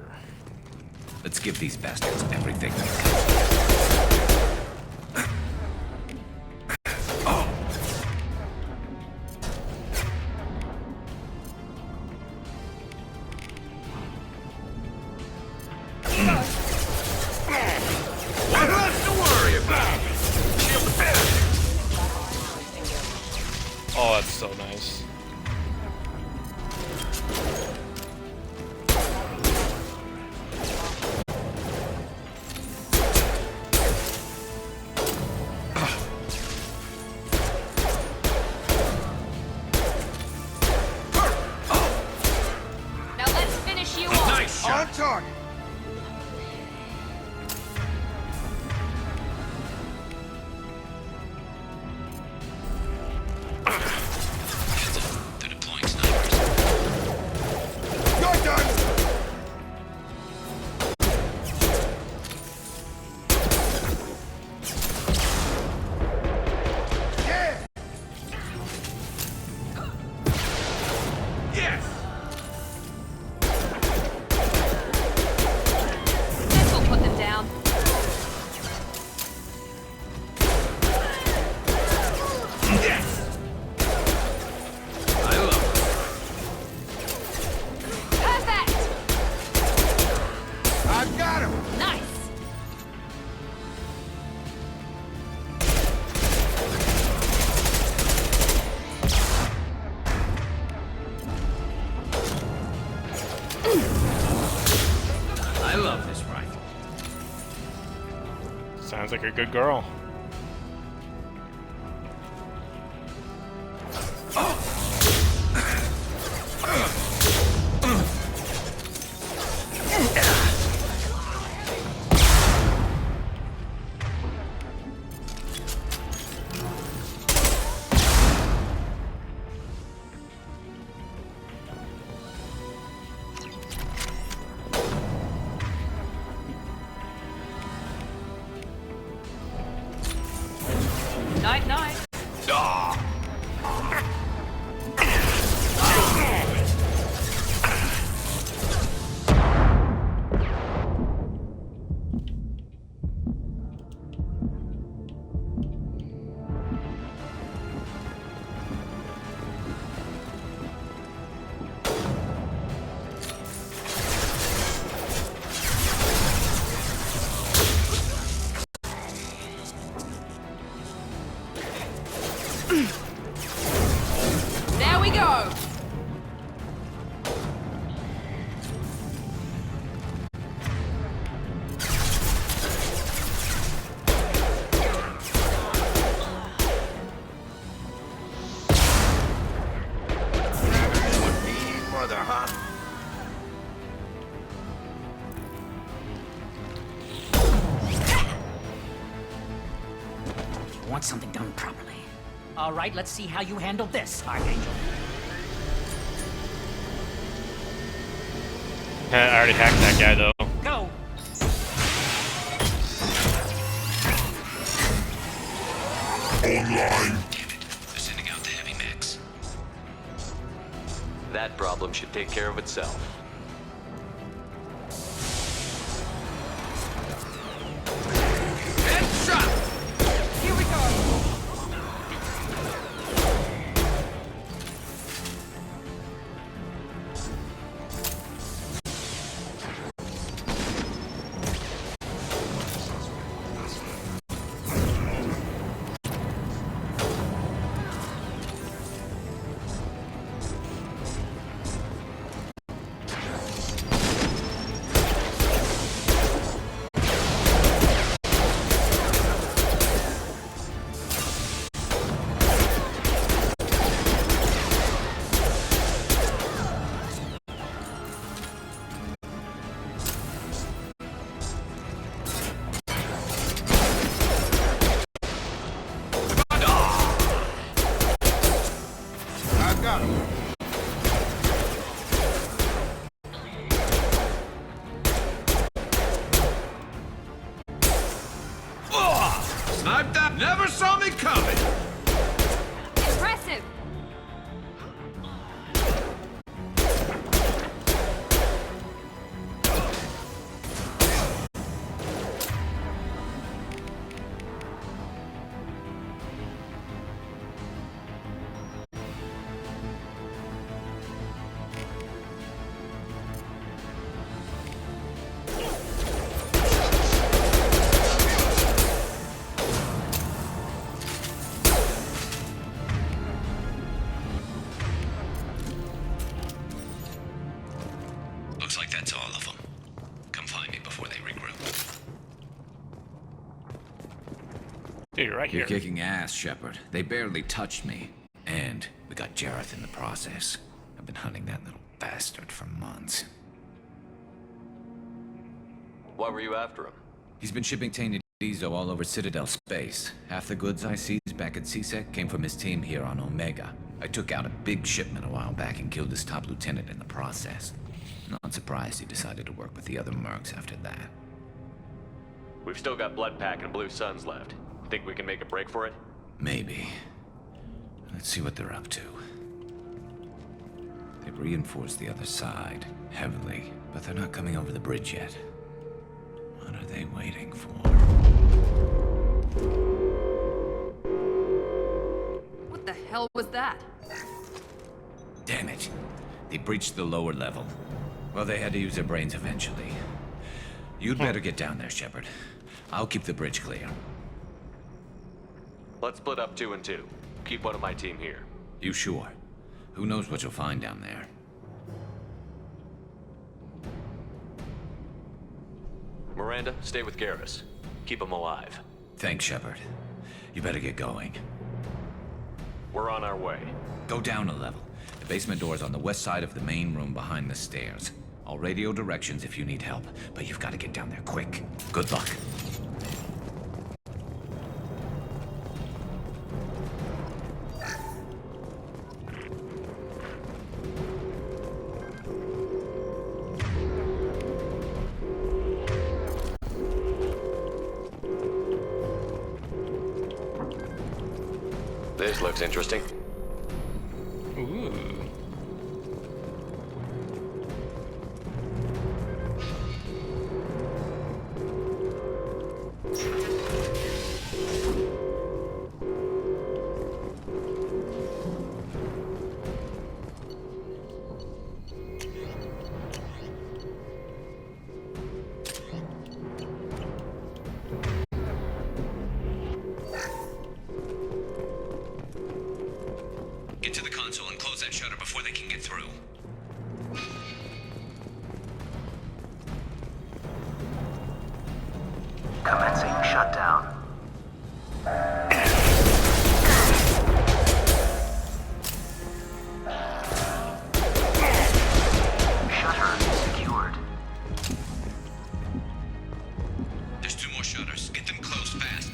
Let's give these bastards everything they can. Oh, that's so nice. Now let's finish you off. Nice shot. On target. They're deploying snipers. You're done. Yeah. Yes! This will put them down. Yes! I love Perfect! I've got him. Nice! it. I love this rifle. Sounds like a good girl. Night, night. There we go. Mother, huh? Want something done properly. All right, let's see how you handle this, Archangel. I already hacked that guy though. Go! Online. They're sending out the heavy mix. That problem should take care of itself. Headshot! Here we go. Sniped that, never saw me coming! Impressive! Looks like that's all of them. Come find me before they regroup. Dude, right here. You're kicking ass, Shepard. They barely touched me. And we got Jareth in the process. I've been hunting that little bastard for months. Why were you after him? He's been shipping tainted Ezo all over Citadel space. Half the goods I seized back at CSEC came from his team here on Omega. I took out a big shipment a while back and killed his top lieutenant in the process. Not surprised he decided to work with the other mercs after that. We've still got Bloodpack and Blue Suns left. Think we can make a break for it? Maybe. Let's see what they're up to. They've reinforced the other side, heavily, but they're not coming over the bridge yet. What are they waiting for? What the hell was that? Damn it. They breached the lower level. Well, they had to use their brains eventually. You'd better get down there, Shepard. I'll keep the bridge clear. Let's split up 2 and 2. Keep one of my team here. You sure? Who knows what you'll find down there? Miranda, stay with Garrus. Keep him alive. Thanks, Shepard. You better get going. We're on our way. Go down a level. The basement door's on the west side of the main room behind the stairs. I'll radio directions if you need help, but you've got to get down there quick. Good luck. This looks interesting. Ooh. Get to the console and close that shutter before they can get through. Commencing shutdown. Shutter secured. There's 2 more shutters. Get them closed fast.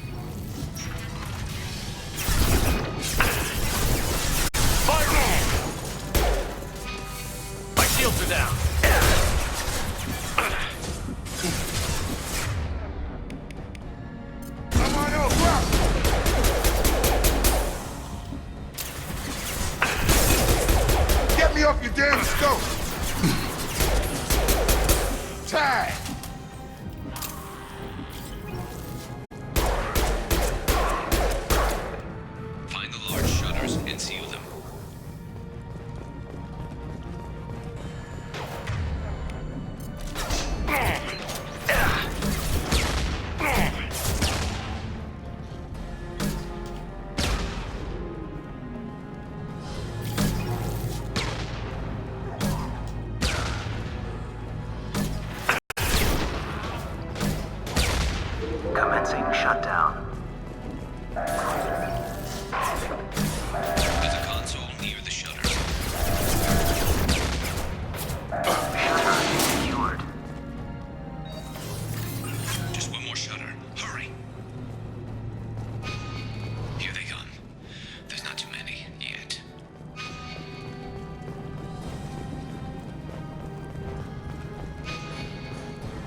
My shields are down. Come on over! Get me off your damn scope! Tag! Find the large shutters and seal them. Commencing shutdown. There's a console near the shutters. Shutter secured. Just 1 more shutter. Hurry. Here they come. There's not too many yet.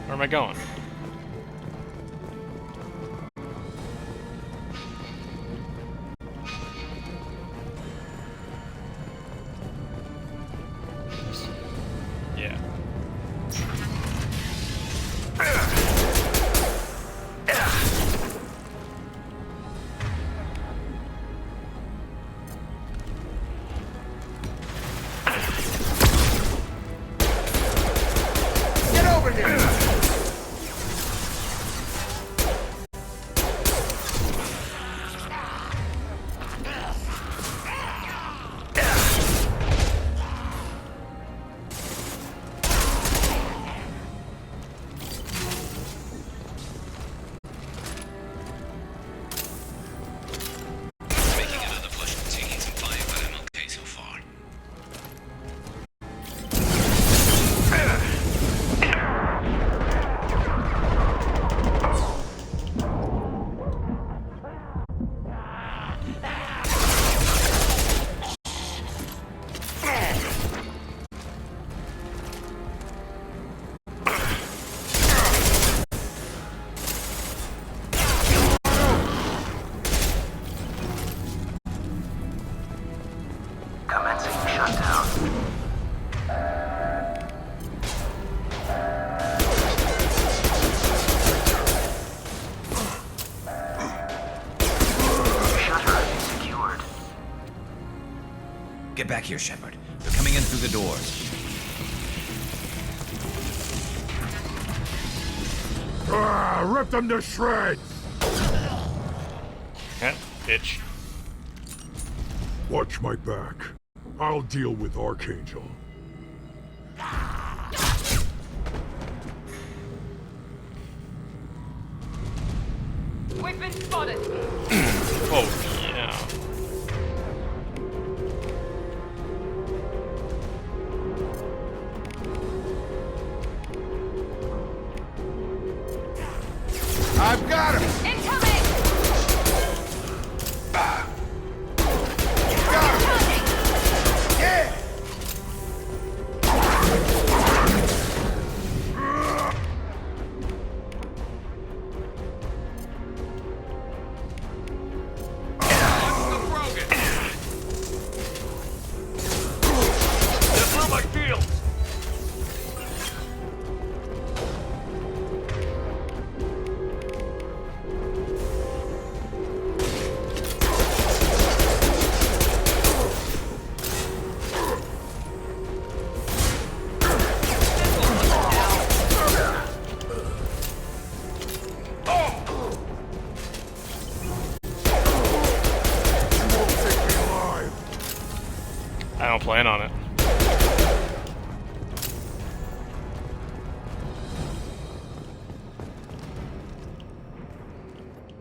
Where am I going? here, Shepard. They're coming in through the doors. Rip them to shreds! Yeah, bitch. Watch my back. I'll deal with Archangel. We've been spotted. Oh, yeah. I've got him! Incoming! Yeah! I don't plan on it.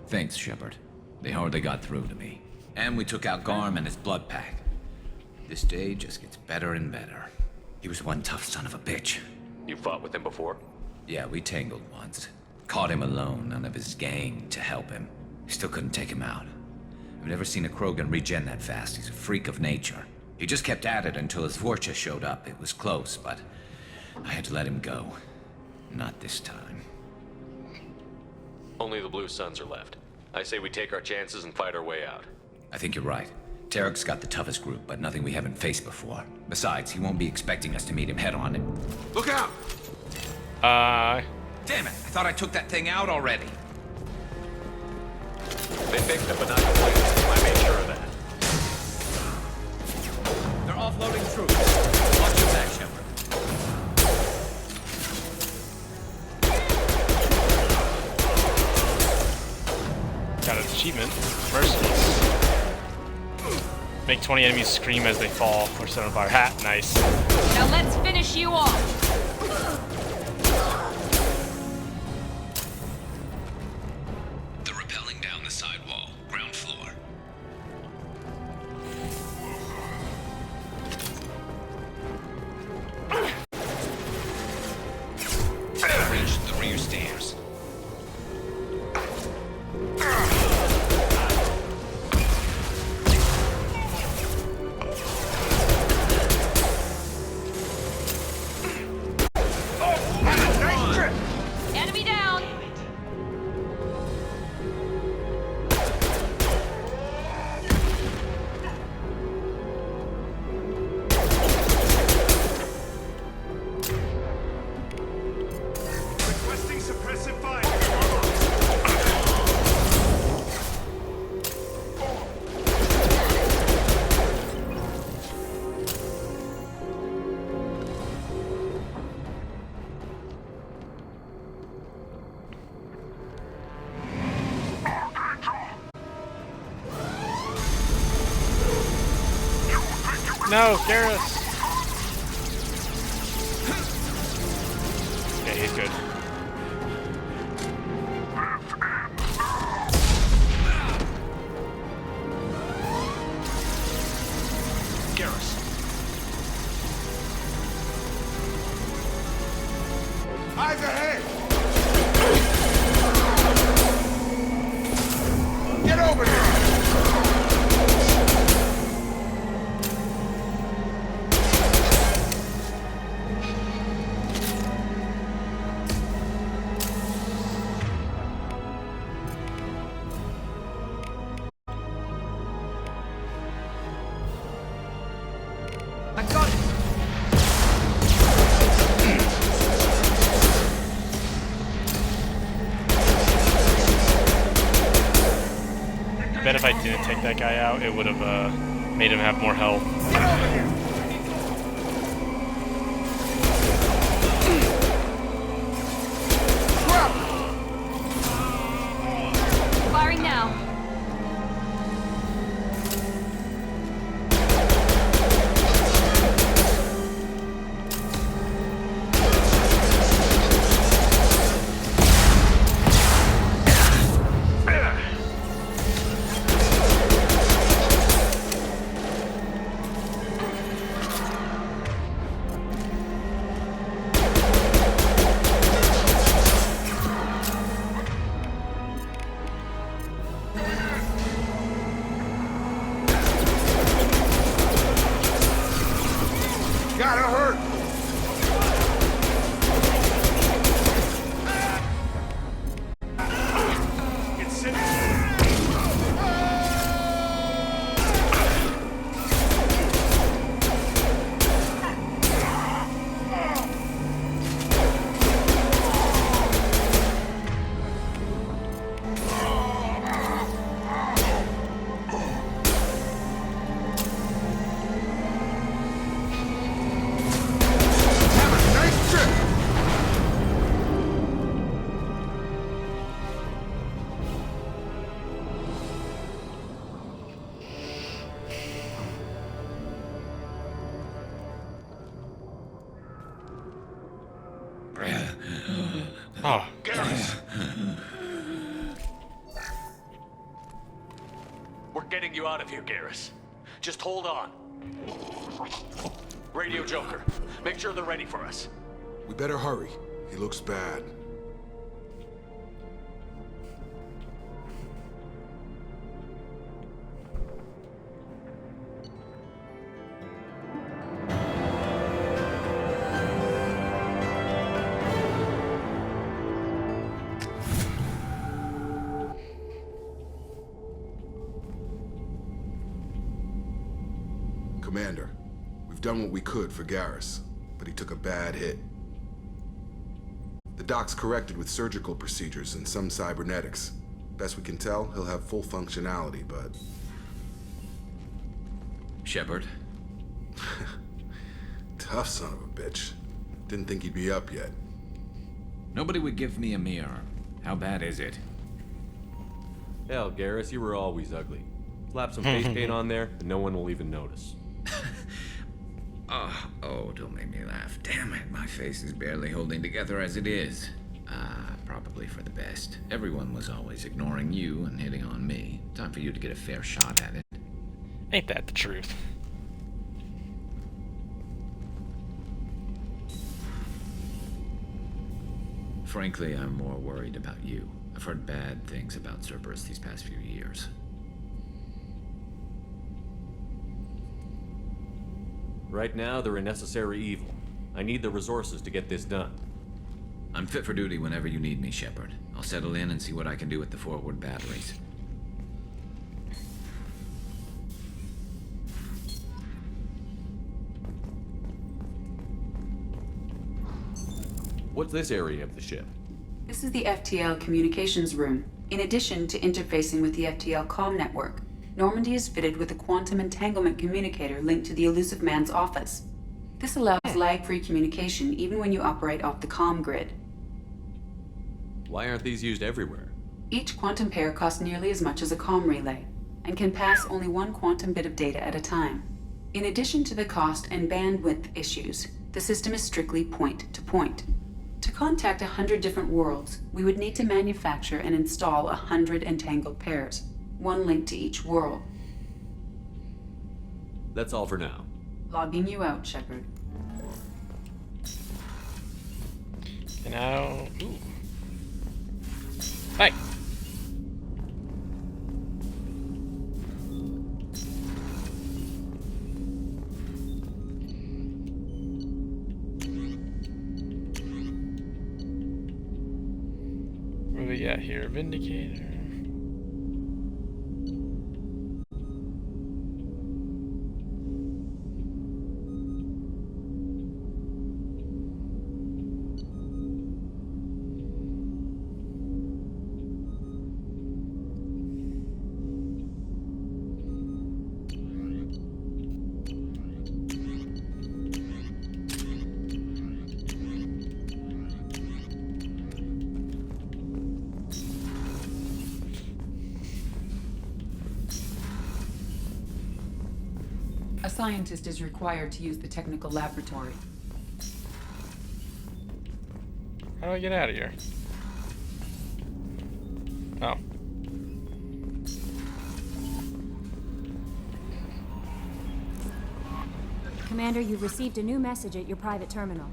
Thanks, Shepard. They hardly got through to me. And we took out Garm and his blood pack. This day just gets better and better. He was one tough son of a bitch. You fought with him before? Yeah, we tangled once. Caught him alone, none of his gang to help him. Still couldn't take him out. I've never seen a Krogan regen that fast. He's a freak of nature. He just kept at it until his Vorcha showed up. It was close, but I had to let him go. Not this time. Only the Blue Suns are left. I say we take our chances and fight our way out. I think you're right. Tarek's got the toughest group, but nothing we haven't faced before. Besides, he won't be expecting us to meet him head-on and... Look out! Damn it! I thought I took that thing out already. They picked up enough planes. I made sure of that. They're offloading troops. Watch your back, Shepard. Got an achievement. Merciless. Make 20 enemies scream as they fall or set on fire. Hat, nice. Now let's finish you off. They're rappelling down the side wall, ground floor. Reach the rear stairs. Enemy down. Requesting suppressive fire. No, Garrus! Okay, he's good. Garrus. Eyes ahead! Get over here! I got it. I bet if I didn't take that guy out, it would have made him have more health. getting you out of here, Garrus. Just hold on. Radio Joker, make sure they're ready for us. We better hurry. He looks bad. Commander, we've done what we could for Garrus, but he took a bad hit. The doc's corrected with surgical procedures and some cybernetics. Best we can tell, he'll have full functionality, but... Shepard? Tough son of a bitch. Didn't think he'd be up yet. Nobody would give me a mirror. How bad is it? Hell, Garrus, you were always ugly. Slap some face paint on there, and no one will even notice. Oh, don't make me laugh. Damn it, my face is barely holding together as it is. Probably for the best. Everyone was always ignoring you and hitting on me. Time for you to get a fair shot at it. Ain't that the truth? Frankly, I'm more worried about you. I've heard bad things about Cerberus these past few years. Right now, they're a necessary evil. I need the resources to get this done. I'm fit for duty whenever you need me, Shepard. I'll settle in and see what I can do with the forward batteries. What's this area of the ship? This is the FTL communications room. In addition to interfacing with the FTL comm network, Normandy is fitted with a quantum entanglement communicator linked to the Elusive Man's office. This allows lag-free communication even when you operate off the comm grid. Why aren't these used everywhere? Each quantum pair costs nearly as much as a comm relay, and can pass only one quantum bit of data at a time. In addition to the cost and bandwidth issues, the system is strictly point-to-point. To contact 100 different worlds, we would need to manufacture and install 100 entangled pairs, one link to each world. That's all for now. Logging you out, Shepard. And now... Ooh. Hey! What do we got here? Vindicator. A scientist is required to use the technical laboratory. How do I get out of here? Oh. Commander, you've received a new message at your private terminal.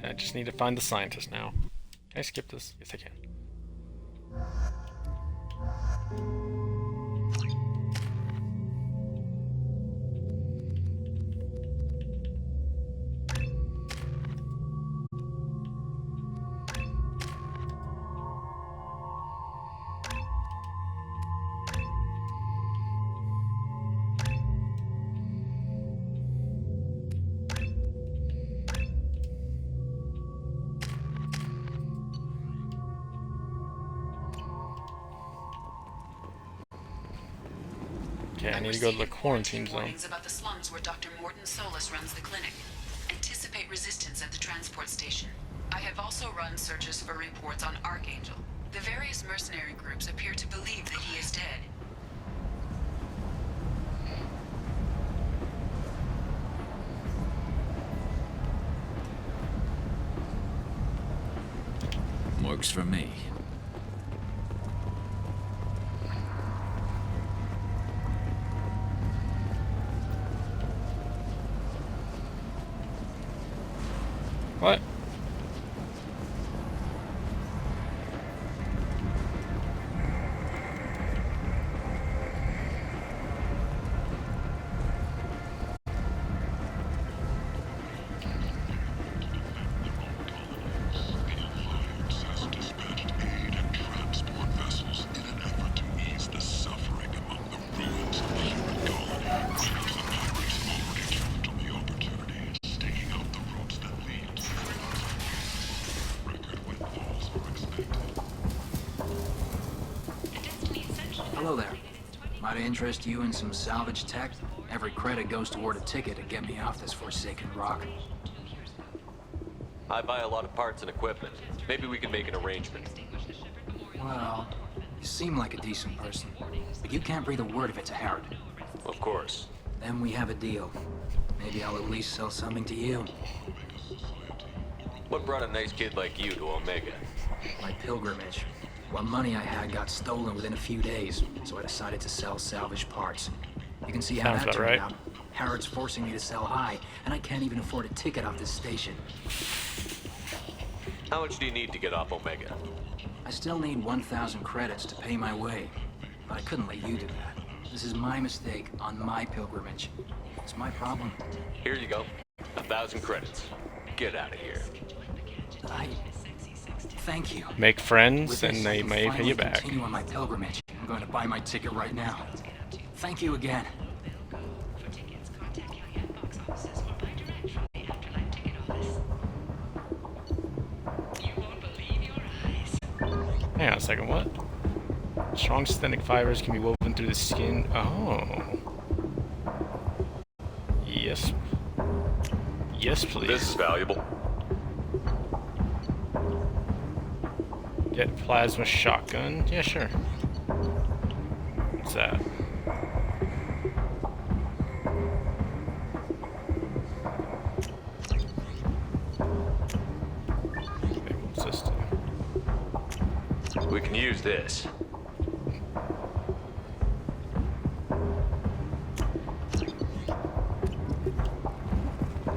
I just need to find the scientist now. Can I skip this? Yes, I can. Okay, I need to go to the quarantine zone. Warnings about the slums where Dr. Morton Solus runs the clinic. Anticipate resistance at the transport station. I have also run searches for reports on Archangel. The various mercenary groups appear to believe that he is dead. Works for me. What? Hello there. Might interest you in some salvage tech? Every credit goes toward a ticket to get me off this forsaken rock. I buy a lot of parts and equipment. Maybe we can make an arrangement. Well, you seem like a decent person, but you can't breathe a word of it to Harrod. Of course. Then we have a deal. Maybe I'll at least sell something to you. What brought a nice kid like you to Omega? My pilgrimage. What money I had got stolen within a few days, so I decided to sell salvage parts. You can see how Sounds that about turned right. out. Harrod's forcing me to sell high, and I can't even afford a ticket off this station. How much do you need to get off Omega? I still need 1,000 credits to pay my way, but I couldn't let you do that. This is my mistake on my pilgrimage. It's my problem. Here you go. 1,000 credits. Get out of here. Thank you. Make friends With and this, they I can may pay finally you back. Continue on my pilgrimage. I'm going to buy my ticket right now. Thank you again. Hang on a second, what? Strong synthetic fibers can be woven through the skin. Oh. Yes. Yes, please. This is valuable. Get plasma shotgun. Yeah, sure. What's that? Okay, what's this do? We can use this.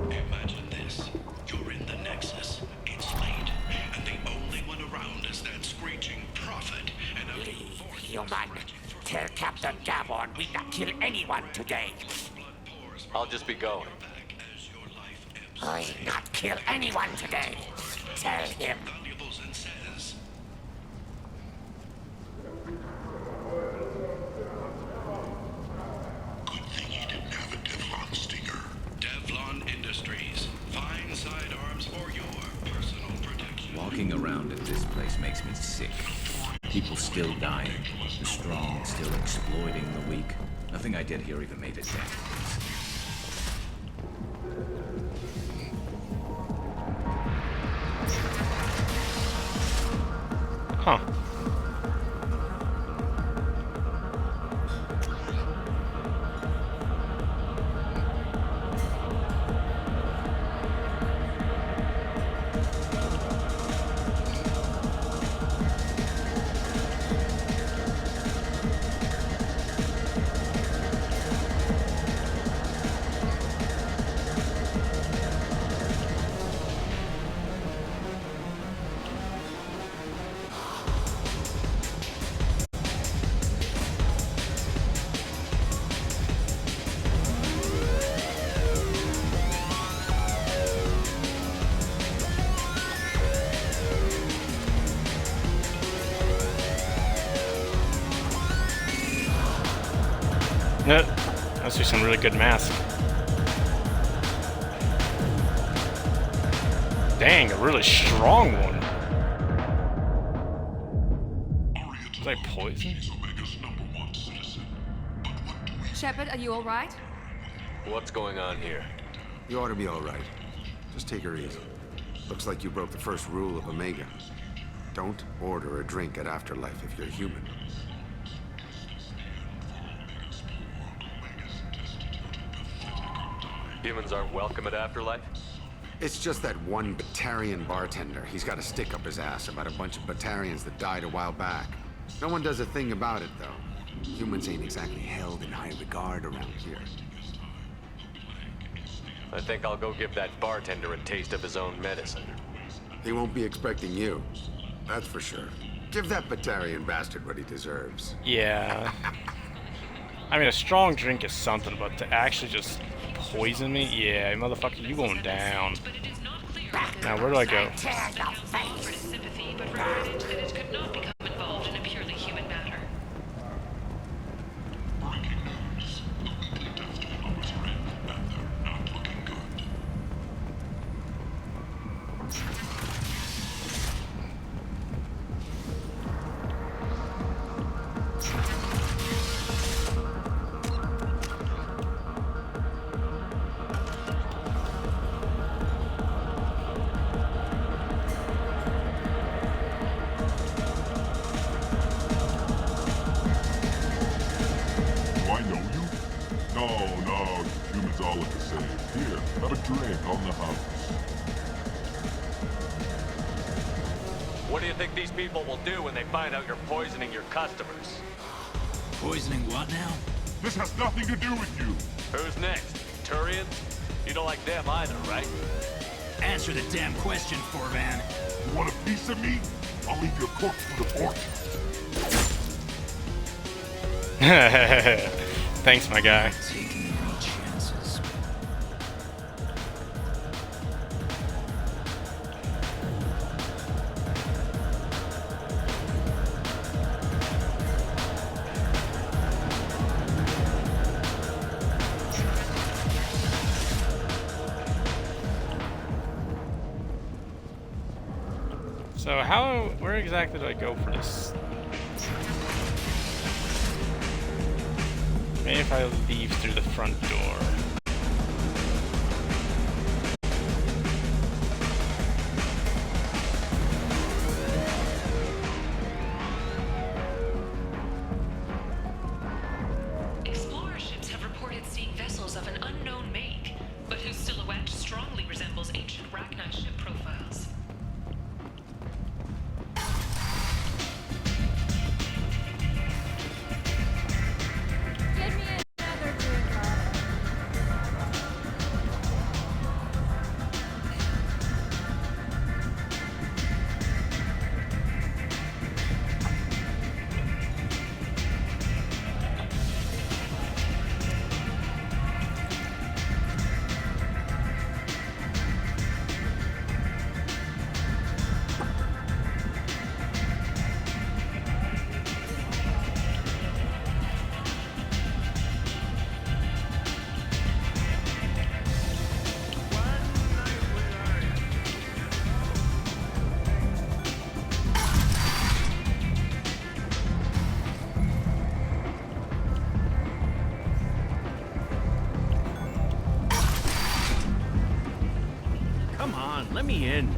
Imagine this. You're in the Nexus. It's late, and the only one around is that screeching prophet and a Human, tell Captain Gavon we not kill anyone today. I'll just be going. I not kill anyone today. Tell him. Good thing he didn't have a Devlon stinger. Devlon Industries. Fine sidearms for your personal protection. Walking around in this place makes me sick. People still dying. The strong still exploiting the weak. Nothing I did here even made a dent. Huh. No, that's just some really good mask. Dang, a really strong one. Was I poisoned? Shepard, are you all right? What's going on here? You ought to be all right. Just take her easy. Looks like you broke the first rule of Omega. Don't order a drink at Afterlife if you're human. Humans aren't welcome at Afterlife? It's just that one Batarian bartender. He's got a stick up his ass about a bunch of Batarians that died a while back. No one does a thing about it, though. Humans ain't exactly held in high regard around here. I think I'll go give that bartender a taste of his own medicine. He won't be expecting you. That's for sure. Give that Batarian bastard what he deserves. Yeah. I mean, a strong drink is something, but to actually just poison me? Yeah, motherfucker, you going down. Now, where do I go? What do you think these people will do when they find out you're poisoning your customers? Poisoning what now? This has nothing to do with you. Who's next? Turians? You don't like them either, right? Answer the damn question, Forvan. You want a piece of me? I'll leave your corpse for the porch. Thanks, my guy. Taking any chances. So where exactly do I go for this? Maybe if I leave through the front door. Explorer ships have reported seeing vessels of an unknown make, but whose silhouette strongly resembles ancient Rachni ship profiles. Give me another drink, love. Come on, let me in.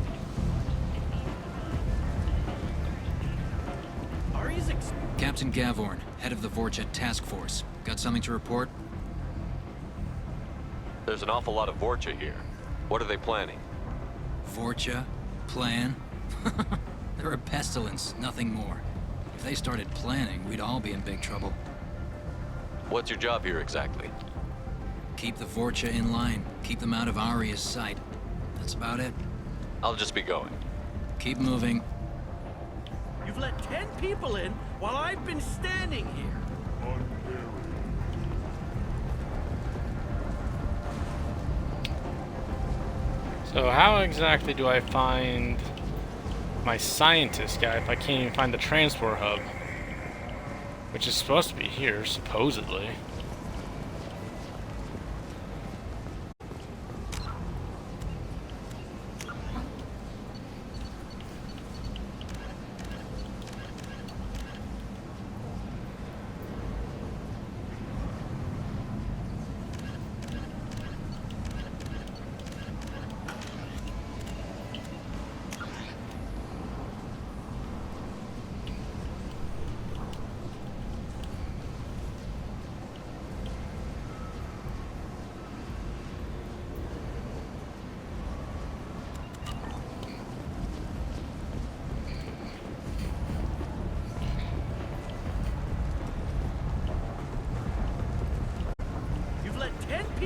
Captain Gavorn, head of the Vorcha Task Force. Got something to report? There's an awful lot of Vorcha here. What are they planning? Vorcha? Plan? They're a pestilence, nothing more. If they started planning, we'd all be in big trouble. What's your job here exactly? Keep the Vorcha in line. Keep them out of Aria's sight. That's about it. I'll just be going. Keep moving. You've let 10 people in while I've been standing here. So how exactly do I find my scientist guy if I can't even find the transport hub? Which is supposed to be here, supposedly.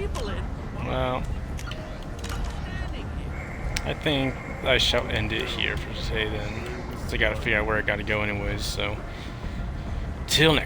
people in. Well, I think I shall end it here for today then. I gotta figure out where I gotta go anyways, so till next